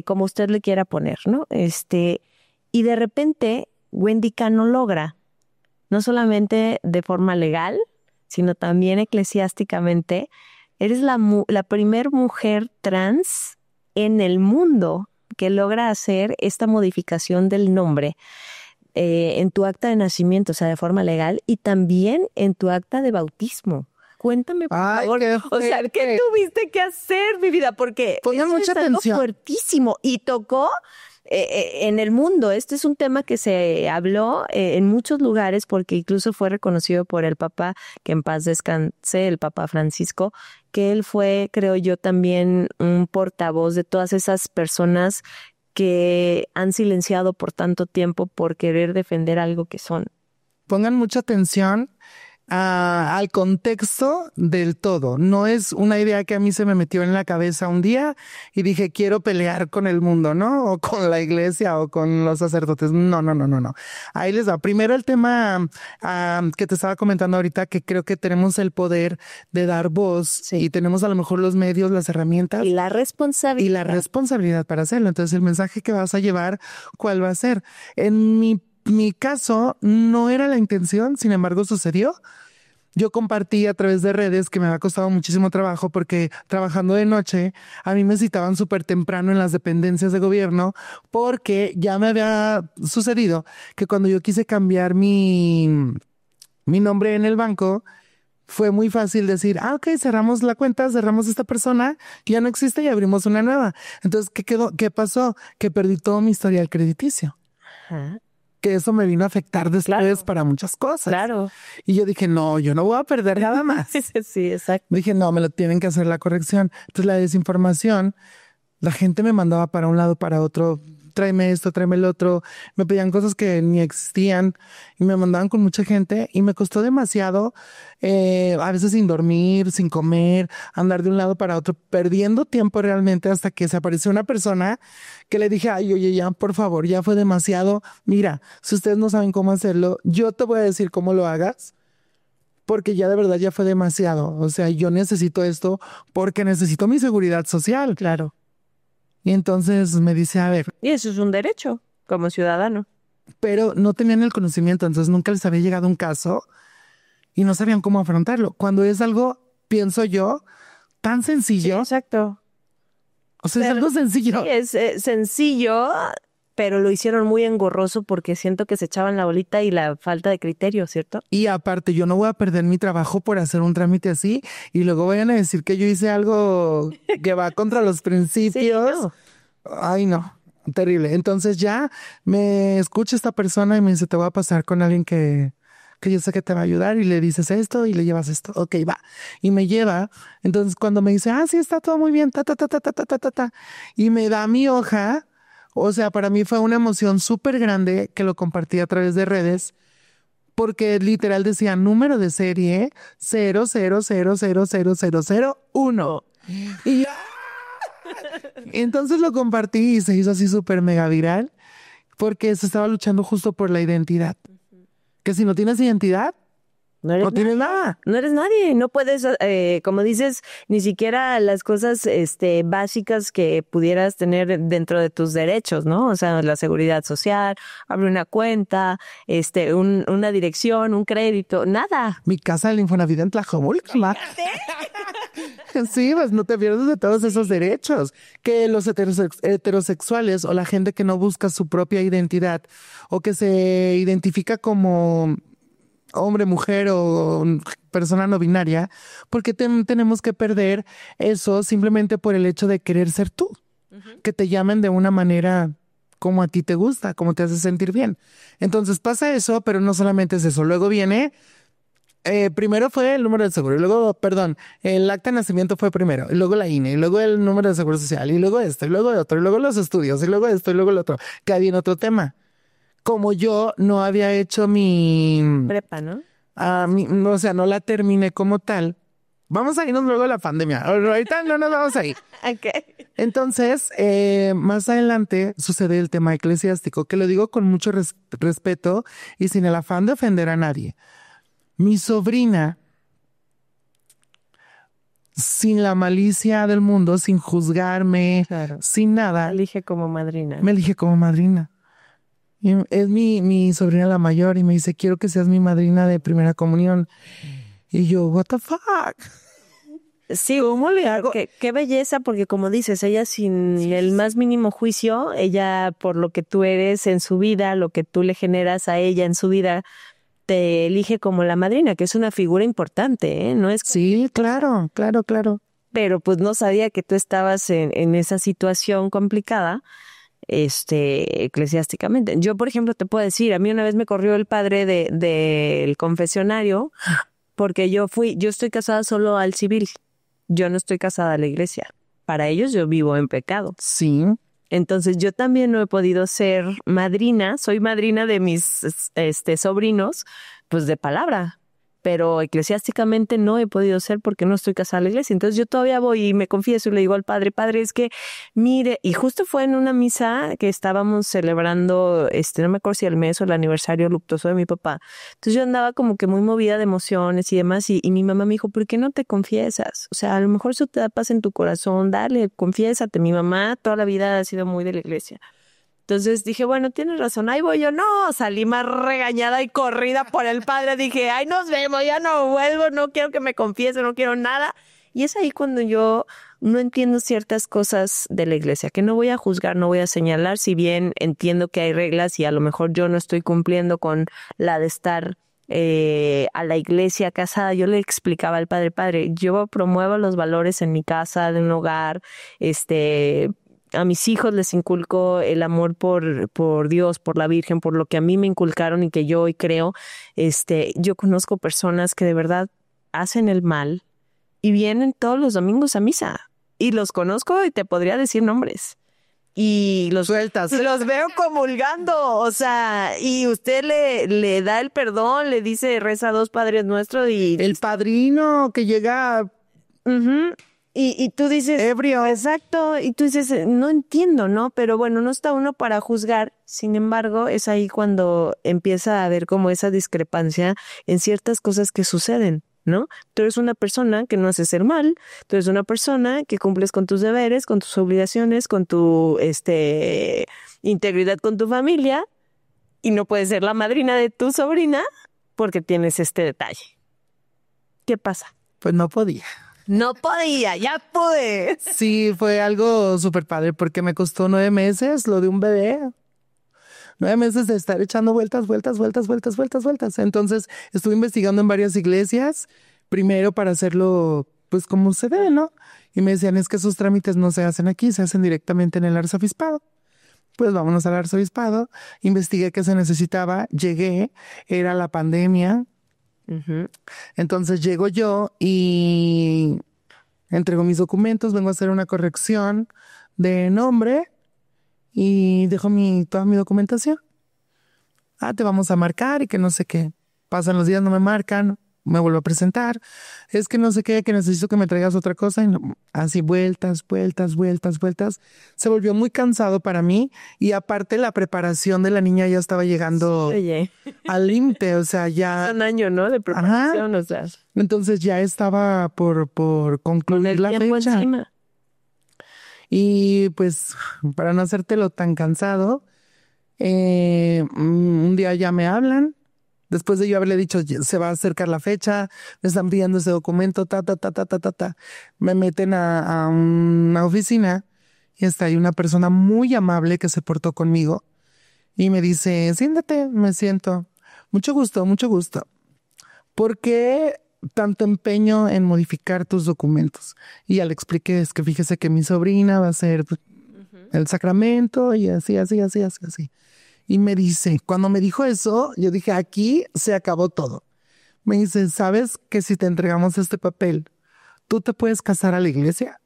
como usted le quiera poner, ¿no? Y de repente Wendy Cano logra no solamente de forma legal, sino también eclesiásticamente. Eres la primer mujer trans en el mundo que logra hacer esta modificación del nombre en tu acta de nacimiento, o sea, de forma legal, y también en tu acta de bautismo. Cuéntame, por favor. O sea, ¿qué tuviste que hacer, mi vida? Porque pongan mucha atención. Fuertísimo y tocó en el mundo. Este es un tema que se habló en muchos lugares porque incluso fue reconocido por el Papa, que en paz descanse, el Papa Francisco, que él fue, creo yo, también un portavoz de todas esas personas que han silenciado por tanto tiempo por querer defender algo que son. Pongan mucha atención al contexto del todo. No es una idea que a mí se me metió en la cabeza un día y dije, quiero pelear con el mundo, ¿no? O con la iglesia o con los sacerdotes. No. Ahí les va. Primero el tema que te estaba comentando ahorita, que creo que tenemos el poder de dar voz, sí, y tenemos a lo mejor los medios, las herramientas. Y la responsabilidad. Y la responsabilidad para hacerlo. Entonces el mensaje que vas a llevar, ¿cuál va a ser? En mi caso no era la intención, sin embargo sucedió. Yo compartí a través de redes que me había costado muchísimo trabajo porque trabajando de noche a mí me citaban súper temprano en las dependencias de gobierno porque ya me había sucedido que cuando yo quise cambiar mi nombre en el banco, fue muy fácil decir, ok, cerramos la cuenta, cerramos esta persona, ya no existe y abrimos una nueva. Entonces, ¿qué quedó? ¿Qué pasó? Que perdí todo mi historial crediticio. Ajá. Que eso me vino a afectar después, claro, para muchas cosas. Claro. Y yo dije, no, yo no voy a perder nada más. Sí, exacto. Dije, no, me lo tienen que hacer la corrección. Entonces la desinformación, la gente me mandaba para un lado, para otro, tráeme esto, tráeme el otro. Me pedían cosas que ni existían y me mandaban con mucha gente y me costó demasiado, a veces sin dormir, sin comer, andar de un lado para otro, perdiendo tiempo realmente hasta que se apareció una persona que le dije, ay, oye, ya, por favor, ya fue demasiado. Mira, si ustedes no saben cómo hacerlo, yo te voy a decir cómo lo hagas. Porque ya de verdad ya fue demasiado. O sea, yo necesito esto porque necesito mi seguridad social. Claro. Y entonces me dice, a ver. Y eso es un derecho como ciudadano. Pero no tenían el conocimiento, entonces nunca les había llegado un caso y no sabían cómo afrontarlo. Cuando es algo, pienso yo, tan sencillo. Sí, exacto. O sea, pero es algo sencillo. Sí, es sencillo, pero lo hicieron muy engorroso porque siento que se echaban la bolita y la falta de criterio, ¿cierto? Y aparte, yo no voy a perder mi trabajo por hacer un trámite así y luego vayan a decir que yo hice algo que va contra los principios. Sí, no. Ay, no, terrible. Entonces ya me escucha esta persona y me dice, te voy a pasar con alguien que yo sé que te va a ayudar y le dices esto y le llevas esto. Ok, va. Y me lleva. Entonces cuando me dice, sí, está todo muy bien, y me da mi hoja. O sea, para mí fue una emoción súper grande que lo compartí a través de redes, porque literal decía número de serie 0000001. Y yo, entonces lo compartí y se hizo así súper mega viral, porque se estaba luchando justo por la identidad. Que si no tienes identidad, no tienes nada. No eres nadie, no puedes, como dices, ni siquiera las cosas básicas que pudieras tener dentro de tus derechos, ¿no? O sea, la seguridad social, abrir una cuenta, una dirección, un crédito, nada. Mi casa del Infonavit en Tlajomulco. Sí, pues no te pierdes de todos esos derechos. Que los heterosexuales o la gente que no busca su propia identidad o que se identifica como hombre, mujer o persona no binaria, porque tenemos que perder eso simplemente por el hecho de querer ser tú. Uh-huh. Que te llamen de una manera como a ti te gusta, como te hace sentir bien. Entonces pasa eso, pero no solamente es eso. Luego viene, primero fue el número de seguro, y luego, el acta de nacimiento fue primero, y luego la INE, y luego el número de seguro social, y luego esto, y luego otro, y luego los estudios, y luego esto, y luego el otro. Cada día en otro tema. Como yo no había hecho mi prepa, ¿no? O sea, no la terminé como tal. Vamos a irnos luego a la pandemia. Ahorita no nos vamos a ir. Okay. Entonces, más adelante sucede el tema eclesiástico, que lo digo con mucho respeto y sin el afán de ofender a nadie. Mi sobrina, sin la malicia del mundo, sin juzgarme, claro, sin nada. Me elige como madrina. Me elige como madrina. Y es mi sobrina la mayor y me dice, quiero que seas mi madrina de primera comunión. Y yo, what the fuck? Sí, ¿Cómo le hago? qué belleza, porque como dices, ella sin el más mínimo juicio, ella por lo que tú eres en su vida, lo que tú le generas a ella en su vida, te elige como la madrina, que es una figura importante, ¿eh? No es, Sí, claro, claro, claro. pero pues no sabía que tú estabas en esa situación complicada, eclesiásticamente. Yo, por ejemplo, te puedo decir, a mí una vez me corrió el padre del confesionario, porque yo estoy casada solo al civil. Yo no estoy casada a la iglesia. Para ellos yo vivo en pecado. Sí. Entonces yo también no he podido ser madrina, soy madrina de mis sobrinos, pues de palabra, pero eclesiásticamente no he podido ser porque no estoy casada a la iglesia. Entonces yo todavía voy y me confieso y le digo al padre, padre, es que mire, y justo fue en una misa que estábamos celebrando, no me acuerdo si el mes o el aniversario luctuoso de mi papá. Entonces yo andaba como que muy movida de emociones y demás, y mi mamá me dijo, ¿por qué no te confiesas? O sea, a lo mejor eso te da paz en tu corazón, dale, confiésate. Mi mamá toda la vida ha sido muy de la iglesia. Entonces dije, bueno, tienes razón, ahí voy yo. No, salí más regañada y corrida por el padre. Dije, ay, nos vemos, ya no vuelvo, no quiero que me confiese, no quiero nada. Y es ahí cuando yo no entiendo ciertas cosas de la iglesia, que no voy a juzgar, no voy a señalar, si bien entiendo que hay reglas y a lo mejor yo no estoy cumpliendo con la de estar a la iglesia casada. Yo le explicaba al padre, padre, yo promuevo los valores en mi casa, de un hogar, a mis hijos les inculco el amor por Dios, por la Virgen, por lo que a mí me inculcaron y que yo hoy creo. Yo conozco personas que de verdad hacen el mal y vienen todos los domingos a misa. Y los conozco y te podría decir nombres. Y los Sueltas. los veo comulgando, o sea, y usted le da el perdón, le dice reza 2 Padres Nuestros y El padrino que llega Ujú. Y tú dices, ebrio. exacto, y tú dices, no entiendo, ¿no? Pero bueno, no está uno para juzgar. Sin embargo, es ahí cuando empieza a haber como esa discrepancia en ciertas cosas que suceden, ¿no? Tú eres una persona que no haces el mal, tú eres una persona que cumples con tus deberes, con tus obligaciones, con tu integridad con tu familia, y no puedes ser la madrina de tu sobrina porque tienes este detalle. ¿Qué pasa? Pues no podía. No podía, ya pude. Sí, fue algo súper padre porque me costó 9 meses lo de un bebé. 9 meses de estar echando vueltas. Entonces estuve investigando en varias iglesias, primero para hacerlo pues como se debe, ¿no? Y me decían, es que esos trámites no se hacen aquí, se hacen directamente en el arzobispado. Pues vámonos al arzobispado, investigué qué se necesitaba, llegué, era la pandemia. Uh-huh. Entonces llego yo y entrego mis documentos, vengo a hacer una corrección de nombre y dejo toda mi documentación. Te vamos a marcar y que no sé qué. Pasan los días, no me marcan, me vuelvo a presentar. Es que no sé qué, que necesito que me traigas otra cosa. Y así vueltas. Se volvió muy cansado para mí y aparte la preparación de la niña ya estaba llegando al límite, o sea, ya... Un año, ¿no? De preparación, Ajá. o sea. Entonces ya estaba por concluir la fecha. Encima. Y pues para no hacértelo tan cansado, un día ya me hablan, después de yo haberle dicho se va a acercar la fecha, me están pidiendo ese documento, me meten a una oficina y está ahí una persona muy amable que se portó conmigo y me dice, siéntate, me siento, mucho gusto. ¿Por qué tanto empeño en modificar tus documentos? Y ya le expliqué, es que fíjese que mi sobrina va a hacer el sacramento y así. Y me dice, cuando me dijo eso, yo dije, aquí se acabó todo. Me dice, ¿sabes que si te entregamos este papel, tú te puedes casar a la iglesia?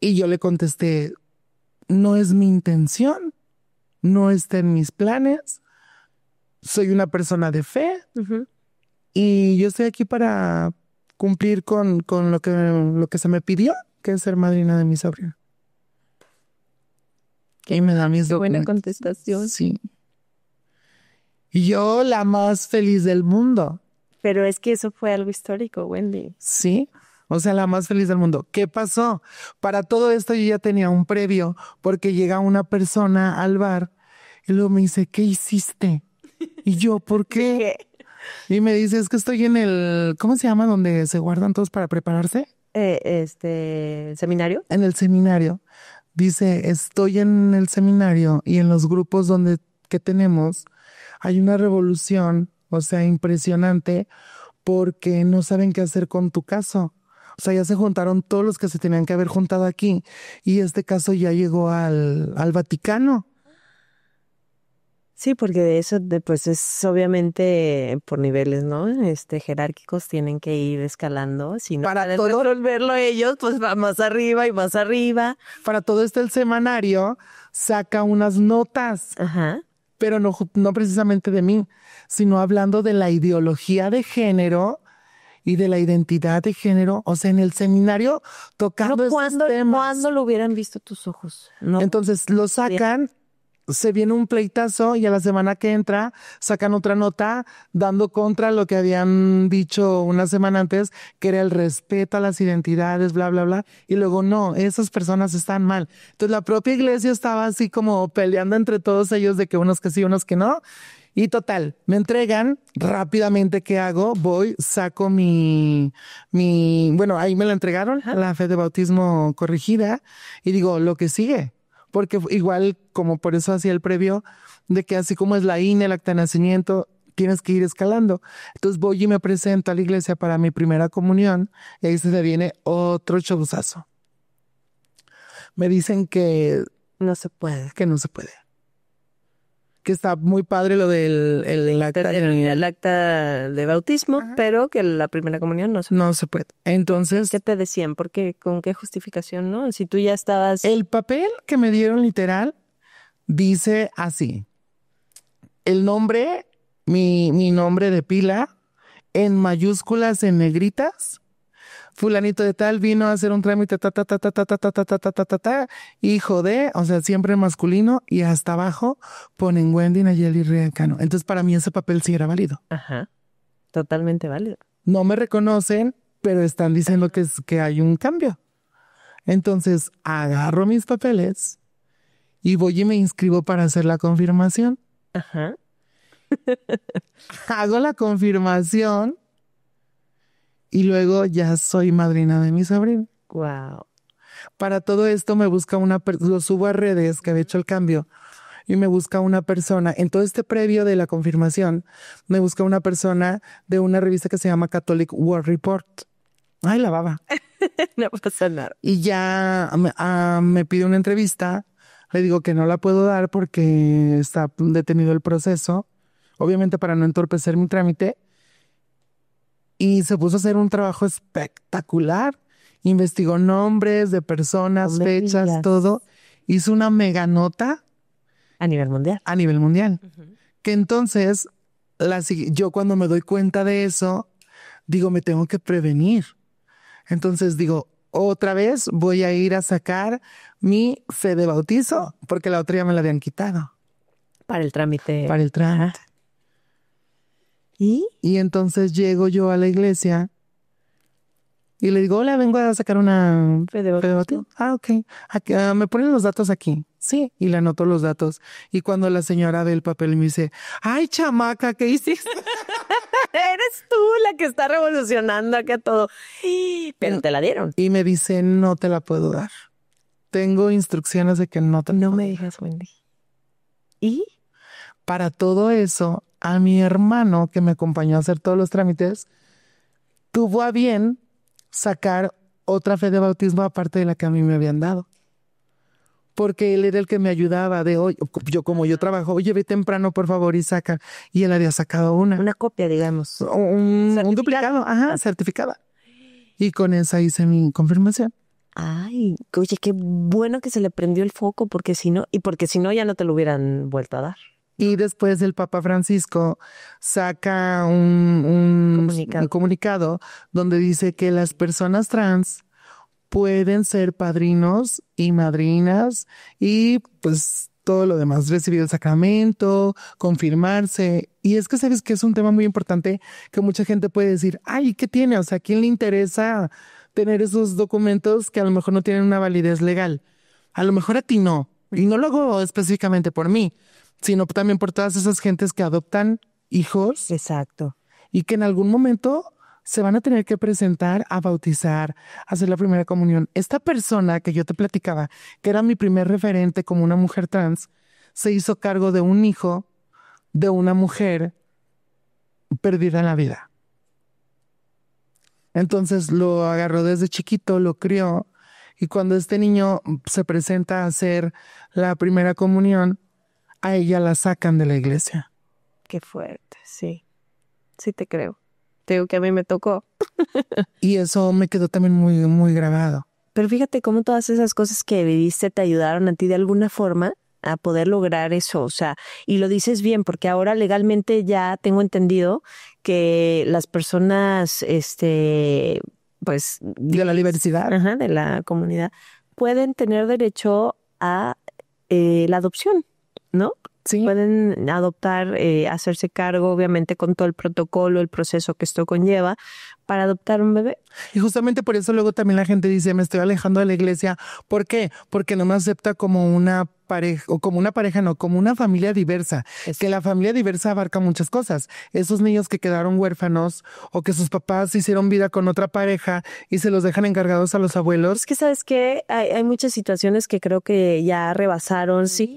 Y yo le contesté, no es mi intención, no está en mis planes, soy una persona de fe y yo estoy aquí para cumplir con lo que se me pidió, que es ser madrina de mi sobrina. Y me da mis Qué buena documentos. contestación. Sí. Y yo la más feliz del mundo. Pero es que eso fue algo histórico, Wendy. Sí. O sea, la más feliz del mundo. ¿Qué pasó? Para todo esto yo ya tenía un previo, porque llega una persona al bar y luego me dice, ¿qué hiciste? Y yo, ¿por qué? Y me dice, es que estoy en el, ¿cómo se llama? Donde se guardan todos para prepararse. ¿Seminario? En el seminario. Dice, estoy en el seminario y en los grupos que tenemos hay una revolución, o sea, impresionante, porque no saben qué hacer con tu caso. O sea, ya se juntaron todos los que se tenían que haber juntado aquí y este caso ya llegó al Vaticano. Sí, porque de eso pues es obviamente por niveles, ¿no? Jerárquicos tienen que ir escalando. Si no Para pueden todo- resolverlo ellos, pues va más arriba y más arriba. Para todo esto el semanario saca unas notas, Ajá. pero no precisamente de mí, sino hablando de la ideología de género y de la identidad de género. O sea, en el seminario tocando Pero estos temas. ¿cuándo lo hubieran visto tus ojos? No. Entonces lo sacan, se viene un pleitazo y a la semana que entra sacan otra nota dando contra lo que habían dicho una semana antes, que era el respeto a las identidades, bla, bla, bla. Y luego no, esas personas están mal. Entonces la propia iglesia estaba así como peleando entre todos ellos de que unos que sí, unos que no. Y total, me entregan rápidamente. ¿Qué hago? Voy, saco bueno, ahí me la entregaron, la fe de bautismo corregida, y digo, lo que sigue. Porque igual, como por eso hacía el previo, de que así como es la INE, el acta de nacimiento, tienes que ir escalando. Entonces voy y me presento a la iglesia para mi primera comunión, y ahí se me viene otro showzazo. Me dicen No se puede. que no se puede. Que está muy padre lo del el acta. El acta de bautismo, Ajá. pero que la primera comunión no se puede. No se puede. Entonces, ¿Qué te decían? ¿Por qué? ¿Con qué justificación, no? Si tú ya estabas... el papel que me dieron literal dice así. El nombre, mi nombre de pila, en mayúsculas, en negritas. Fulanito de tal vino a hacer un trámite, hijo de, o sea, siempre en masculino, y hasta abajo ponen Wendy Nayeli Riecano. Entonces, para mí ese papel sí era válido. Ajá. Totalmente válido. No me reconocen, pero están diciendo que hay un cambio. Entonces, agarro mis papeles y voy y me inscribo para hacer la confirmación. Ajá. Hago la confirmación y luego ya soy madrina de mi sobrino. Wow. Para todo esto me busca lo subo a redes que había hecho el cambio y me busca una persona. En todo este previo de la confirmación, me busca una persona de una revista que se llama Catholic World Report. Ay, la baba. No pasa nada. Y ya me pide una entrevista. Le digo que no la puedo dar porque está detenido el proceso, obviamente para no entorpecer mi trámite. Y se puso a hacer un trabajo espectacular. Investigó nombres de personas, No me fechas, digas. todo. Hizo una mega nota A nivel mundial. a nivel mundial. Que entonces, yo cuando me doy cuenta de eso, digo, me tengo que prevenir. Entonces digo, otra vez voy a ir a sacar mi fe de bautizo, porque la otra ya me la habían quitado Para el trámite. para el trámite. ¿Y? Y entonces llego yo a la iglesia y le digo, hola, vengo a sacar una Fe de fe de bautismo. bautizo. Ah, ok. Aquí, me ponen los datos aquí. Sí, y le anoto los datos. Y cuando la señora ve el papel me dice, ay, chamaca, ¿qué hiciste? Eres tú la que está revolucionando acá todo. Pero te la dieron. Y me dice, no te la puedo dar. Tengo instrucciones de que no te la No puedo me dar. digas, Wendy. ¿Y? Para todo eso, a mi hermano que me acompañó a hacer todos los trámites, tuvo a bien sacar otra fe de bautismo aparte de la que a mí me habían dado. Porque él era el que me ayudaba de hoy. Como yo trabajo, oye, ve temprano, por favor, y saca. Y él había sacado Una copia, digamos. un duplicado, ajá, certificada. Y con esa hice mi confirmación. Ay, oye, qué bueno que se le prendió el foco, porque si no ya no te lo hubieran vuelto a dar. Y después el Papa Francisco saca un comunicado donde dice que las personas trans pueden ser padrinos y madrinas y pues todo lo demás, recibir el sacramento, confirmarse. Y es que sabes que es un tema muy importante que mucha gente puede decir, ay, ¿qué tiene? O sea, ¿a quién le interesa tener esos documentos que a lo mejor no tienen una validez legal. A lo mejor a ti no. Y no lo hago específicamente por mí, sino también por todas esas gentes que adoptan hijos. Exacto. Y que en algún momento se van a tener que presentar a bautizar, a hacer la primera comunión. Esta persona que yo te platicaba, que era mi primer referente como una mujer trans, se hizo cargo de un hijo de una mujer perdida en la vida. Entonces lo agarró desde chiquito, lo crió, y cuando este niño se presenta a hacer la primera comunión, a ella la sacan de la iglesia. Qué fuerte, sí. Sí te creo. Te digo que a mí me tocó. Y eso me quedó también muy, muy grabado. Pero fíjate cómo todas esas cosas que viviste te ayudaron a ti de alguna forma a poder lograr eso. O sea, y lo dices bien, porque ahora legalmente ya tengo entendido que las personas, pues... De la diversidad. Ajá, de la comunidad, pueden tener derecho a la adopción, ¿no? Sí. Pueden adoptar, hacerse cargo, obviamente, con todo el protocolo, el proceso que esto conlleva, para adoptar un bebé. Y justamente por eso luego también la gente dice, me estoy alejando de la iglesia. ¿Por qué? Porque no me acepta como una pareja, o como una pareja, no, como una familia diversa. Que la familia diversa abarca muchas cosas. Esos niños que quedaron huérfanos o que sus papás hicieron vida con otra pareja y se los dejan encargados a los abuelos. Es que, ¿sabes qué? Hay muchas situaciones que creo que ya rebasaron, sí,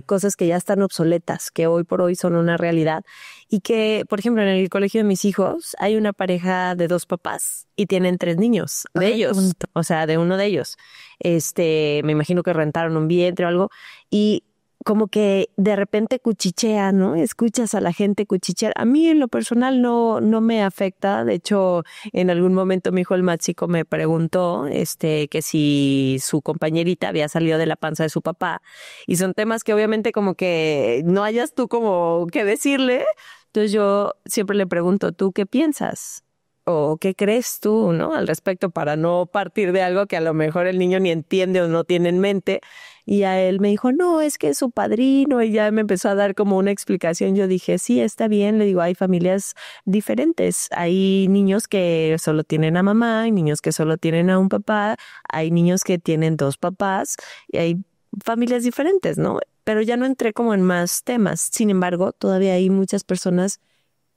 cosas que ya están obsoletas, que hoy por hoy son una realidad. Y que, por ejemplo, en el colegio de mis hijos hay una pareja de 2 papás y tienen 3 niños de ellos, o sea, de uno de ellos. Me imagino que rentaron un vientre o algo y como que de repente cuchichea, ¿no? Escuchas a la gente cuchichear. A mí en lo personal no me afecta. De hecho, en algún momento mi hijo el más chico me preguntó que si su compañerita había salido de la panza de su papá. Y son temas que obviamente como que no hayas tú como que decirle. Entonces yo siempre le pregunto, ¿tú qué piensas? ¿O qué crees tú, no? Al respecto, para no partir de algo que a lo mejor el niño ni entiende o no tiene en mente. Y a él me dijo, no, es que es su padrino. Y ya me empezó a dar como una explicación. Yo dije, sí, está bien. Le digo, hay familias diferentes. Hay niños que solo tienen a mamá, hay niños que solo tienen a un papá, hay niños que tienen 2 papás y hay familias diferentes, ¿no? Pero ya no entré como en más temas. Sin embargo, todavía hay muchas personas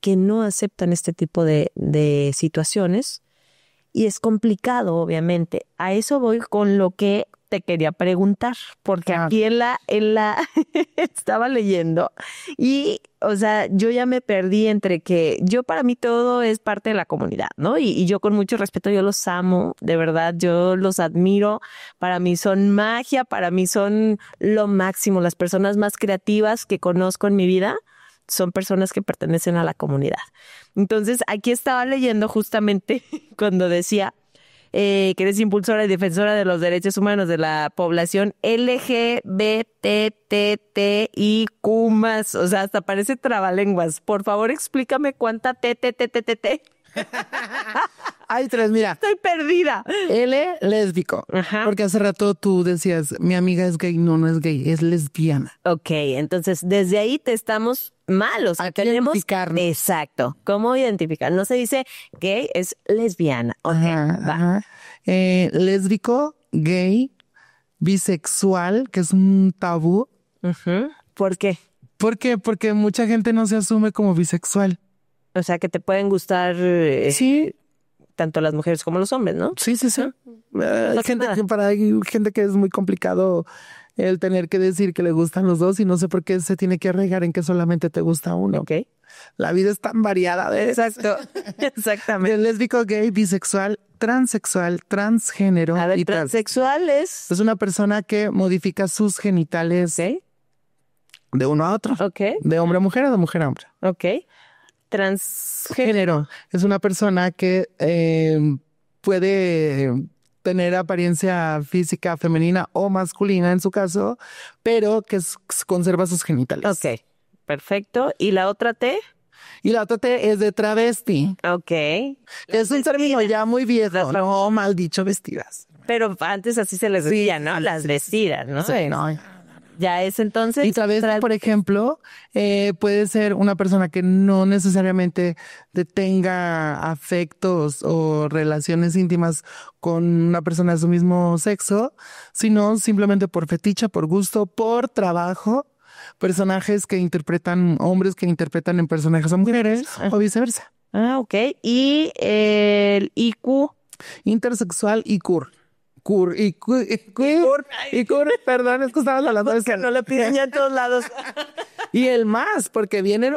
que no aceptan este tipo de situaciones y es complicado, obviamente. A eso voy con lo que te quería preguntar, porque aquí en la estaba leyendo y, o sea, yo ya me perdí entre que para mí todo es parte de la comunidad, ¿no? Y yo con mucho respeto, yo los amo, de verdad, yo los admiro. Para mí son magia, para mí son lo máximo. Las personas más creativas que conozco en mi vida son personas que pertenecen a la comunidad. Entonces, aquí estaba leyendo justamente cuando decía que eres impulsora y defensora de los derechos humanos de la población LGBTTIQ+. O sea, hasta parece trabalenguas. Por favor, explícame cuánta TTTTT. Hay 3, mira. Estoy perdida. L, lésbico. Ajá. Porque hace rato tú decías, mi amiga es gay. No es gay, es lesbiana. Ok, entonces desde ahí te estamos malos. Tenemos identificarnos. Exacto. ¿Cómo identificar? No se dice gay, es lesbiana. Okay, ajá. Lésbico, gay, bisexual, que es un tabú. ¿Por qué? ¿Por qué? Porque mucha gente no se asume como bisexual. O sea, que te pueden gustar sí, tanto las mujeres como los hombres, ¿no? Sí. Hay gente que es muy complicado el tener que decir que le gustan los dos y no sé por qué se tiene que arraigar en que solamente te gusta uno. Ok. La vida es tan variada. Exacto. Exactamente. El lésbico, gay, bisexual, transexual, transgénero. A ver, y transexual es una persona que modifica sus genitales de uno a otro. Ok. De hombre a mujer o de mujer a hombre. Ok. Transgénero es una persona que puede tener apariencia física femenina o masculina en su caso, pero que conserva sus genitales. Ok, perfecto. ¿Y la otra T? Y la otra T es de travesti. Ok. Es un término ya muy viejo. No, mal dicho, vestidas. Pero antes así se les decía, ¿no? Las vestidas, ¿no? Sí, no. Ya es entonces. Y tal vez, por ejemplo, puede ser una persona que no necesariamente tenga afectos o relaciones íntimas con una persona de su mismo sexo, sino simplemente por fetiche, por gusto, por trabajo, personajes que interpretan, hombres que interpretan en personajes a mujeres o viceversa. Ok. Y el IQ. Intersexual y cur, perdón, es que estabas hablando de eso. No lo piden ya en todos lados. Y el más, porque vienen,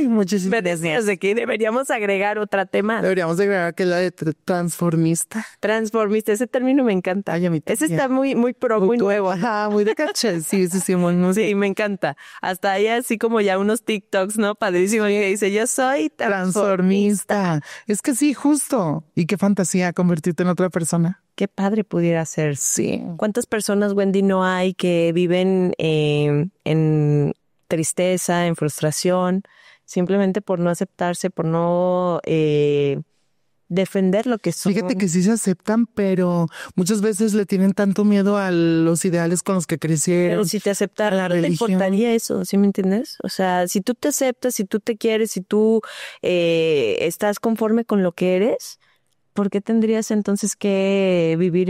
muchísimas. De que deberíamos agregar otro tema. Deberíamos agregar que es la de transformista. Transformista, ese término me encanta. Ay, a mí ese está muy pro, muy nuevo. Ajá, muy de caché. Sí, muy. Sí, me encanta. Hasta ahí así como ya unos TikToks, ¿no? Padrísimo. Y dice, yo soy transformista. Es que sí, justo. Y qué fantasía convertirte en otra persona. Qué padre pudiera ser. Sí. ¿Cuántas personas, Wendy, no hay que viven en tristeza, en frustración, simplemente por no aceptarse, por no defender lo que son? Fíjate que sí se aceptan, pero muchas veces le tienen tanto miedo a los ideales con los que crecieron. Pero si te aceptaran, la ¿no te importaría eso? ¿Sí me entiendes? O sea, si tú te aceptas, si tú te quieres, si tú estás conforme con lo que eres, ¿por qué tendrías entonces que vivir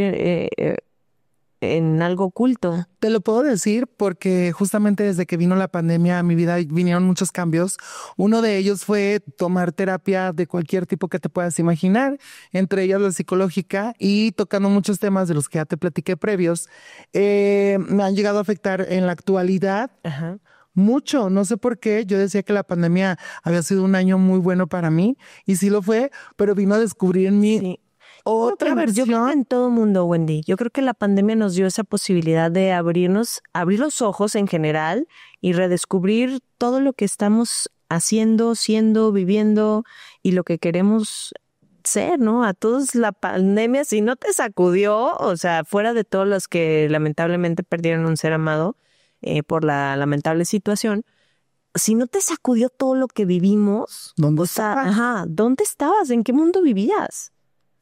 en algo oculto? Te lo puedo decir porque justamente desde que vino la pandemia a mi vida vinieron muchos cambios. Uno de ellos fue tomar terapia de cualquier tipo que te puedas imaginar, entre ellas la psicológica, y tocando muchos temas de los que ya te platiqué previos. Me han llegado a afectar en la actualidad. Ajá. Mucho, no sé por qué. Yo decía que la pandemia había sido un año muy bueno para mí y sí lo fue, pero vino a descubrir en mí Sí. otra versión. Yo creo que en todo mundo, Wendy. Yo creo que la pandemia nos dio esa posibilidad de abrir los ojos en general y redescubrir todo lo que estamos haciendo, siendo, viviendo y lo que queremos ser, ¿no? A todos la pandemia, si no te sacudió, o sea, fuera de todos los que lamentablemente perdieron un ser amado por la lamentable situación, si no te sacudió todo lo que vivimos, ¿Dónde estabas? Ajá, ¿dónde estabas? ¿En qué mundo vivías?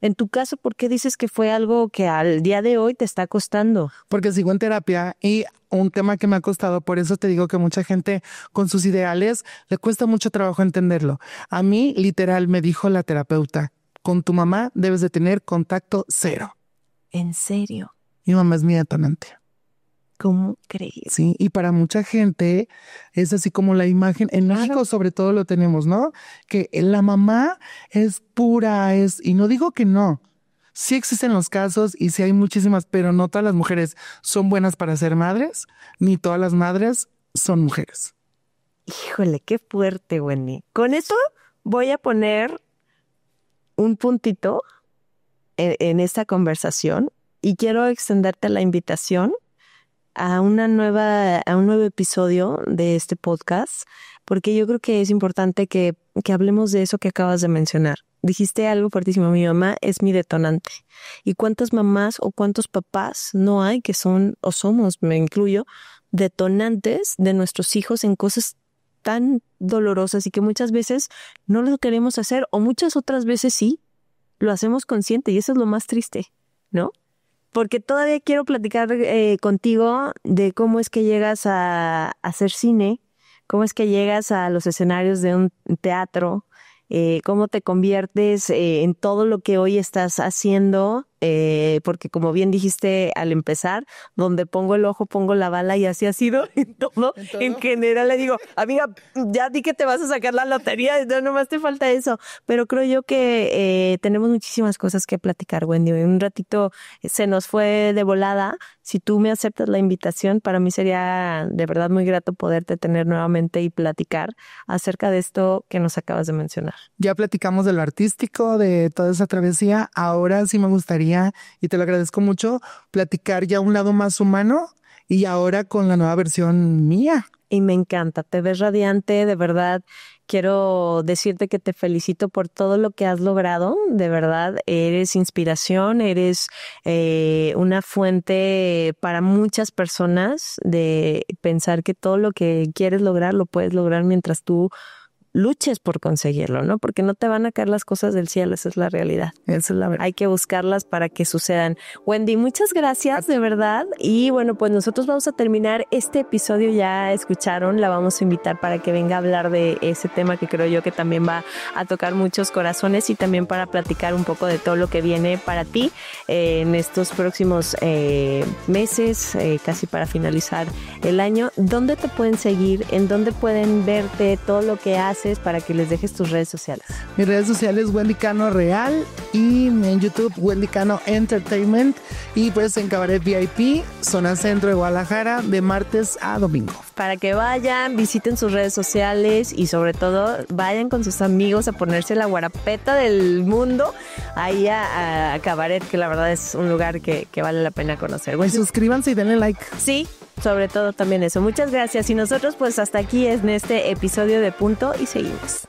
En tu caso, ¿por qué dices que fue algo que al día de hoy te está costando? Porque sigo en terapia y un tema que me ha costado, por eso te digo que mucha gente con sus ideales le cuesta mucho trabajo entenderlo. A mí, literal, me dijo la terapeuta, con tu mamá debes de tener contacto cero. ¿En serio? Mi mamá es mi detonante. ¿Cómo crees? Sí, y para mucha gente es así como la imagen, en México sobre todo lo tenemos, ¿no? Que la mamá es pura, y no digo que no, sí existen los casos y sí hay muchísimas, pero no todas las mujeres son buenas para ser madres, ni todas las madres son mujeres. Híjole, qué fuerte, Wendy. Con eso voy a poner un puntito en esta conversación y quiero extenderte la invitación a un nuevo episodio de este podcast, porque yo creo que es importante que hablemos de eso que acabas de mencionar. Dijiste algo fuertísimo, mi mamá es mi detonante. ¿Y cuántas mamás o cuántos papás no hay que son, o somos, me incluyo, detonantes de nuestros hijos en cosas tan dolorosas y que muchas veces no lo queremos hacer o muchas otras veces sí, lo hacemos consciente y eso es lo más triste, ¿no? Porque todavía quiero platicar contigo de cómo es que llegas a hacer cine, cómo es que llegas a los escenarios de un teatro, cómo te conviertes en todo lo que hoy estás haciendo, porque como bien dijiste al empezar, donde pongo el ojo pongo la bala y así ha sido en todo. En general le digo, amiga, ya di que te vas a sacar la lotería, no, nomás te falta eso. Pero creo yo que tenemos muchísimas cosas que platicar, Wendy. Un ratito se nos fue de volada. Si tú me aceptas la invitación, para mí sería de verdad muy grato poderte tener nuevamente y platicar acerca de esto que nos acabas de mencionar. Ya platicamos de lo artístico, de toda esa travesía. Ahora sí me gustaría, y te lo agradezco mucho, platicar ya un lado más humano y ahora con la nueva versión mía. Y me encanta, te ves radiante, de verdad. Quiero decirte que te felicito por todo lo que has logrado, de verdad. Eres inspiración, eres una fuente para muchas personas de pensar que todo lo que quieres lograr lo puedes lograr mientras tú luches por conseguirlo, ¿no? Porque no te van a caer las cosas del cielo, esa es la realidad. Esa es la verdad. Hay que buscarlas para que sucedan. Wendy, muchas gracias, de verdad. Y bueno, pues nosotros vamos a terminar este episodio, ya escucharon, la vamos a invitar para que venga a hablar de ese tema que creo yo que también va a tocar muchos corazones y también para platicar un poco de todo lo que viene para ti en estos próximos meses, casi para finalizar el año. ¿Dónde te pueden seguir? ¿En dónde pueden verte todo lo que haces para que les dejes tus redes sociales? Mis redes sociales Wendy Cano Real y en YouTube Wendy Cano Entertainment y pues en Cabaret VIP, zona centro de Guadalajara, de martes a domingo. Para que vayan, visiten sus redes sociales y sobre todo vayan con sus amigos a ponerse la guarapeta del mundo ahí a Cabaret, que la verdad es un lugar que vale la pena conocer. Bueno, suscríbanse y denle like. Sí, sobre todo también eso. Muchas gracias y nosotros pues hasta aquí en este episodio de Punto y Seguimos.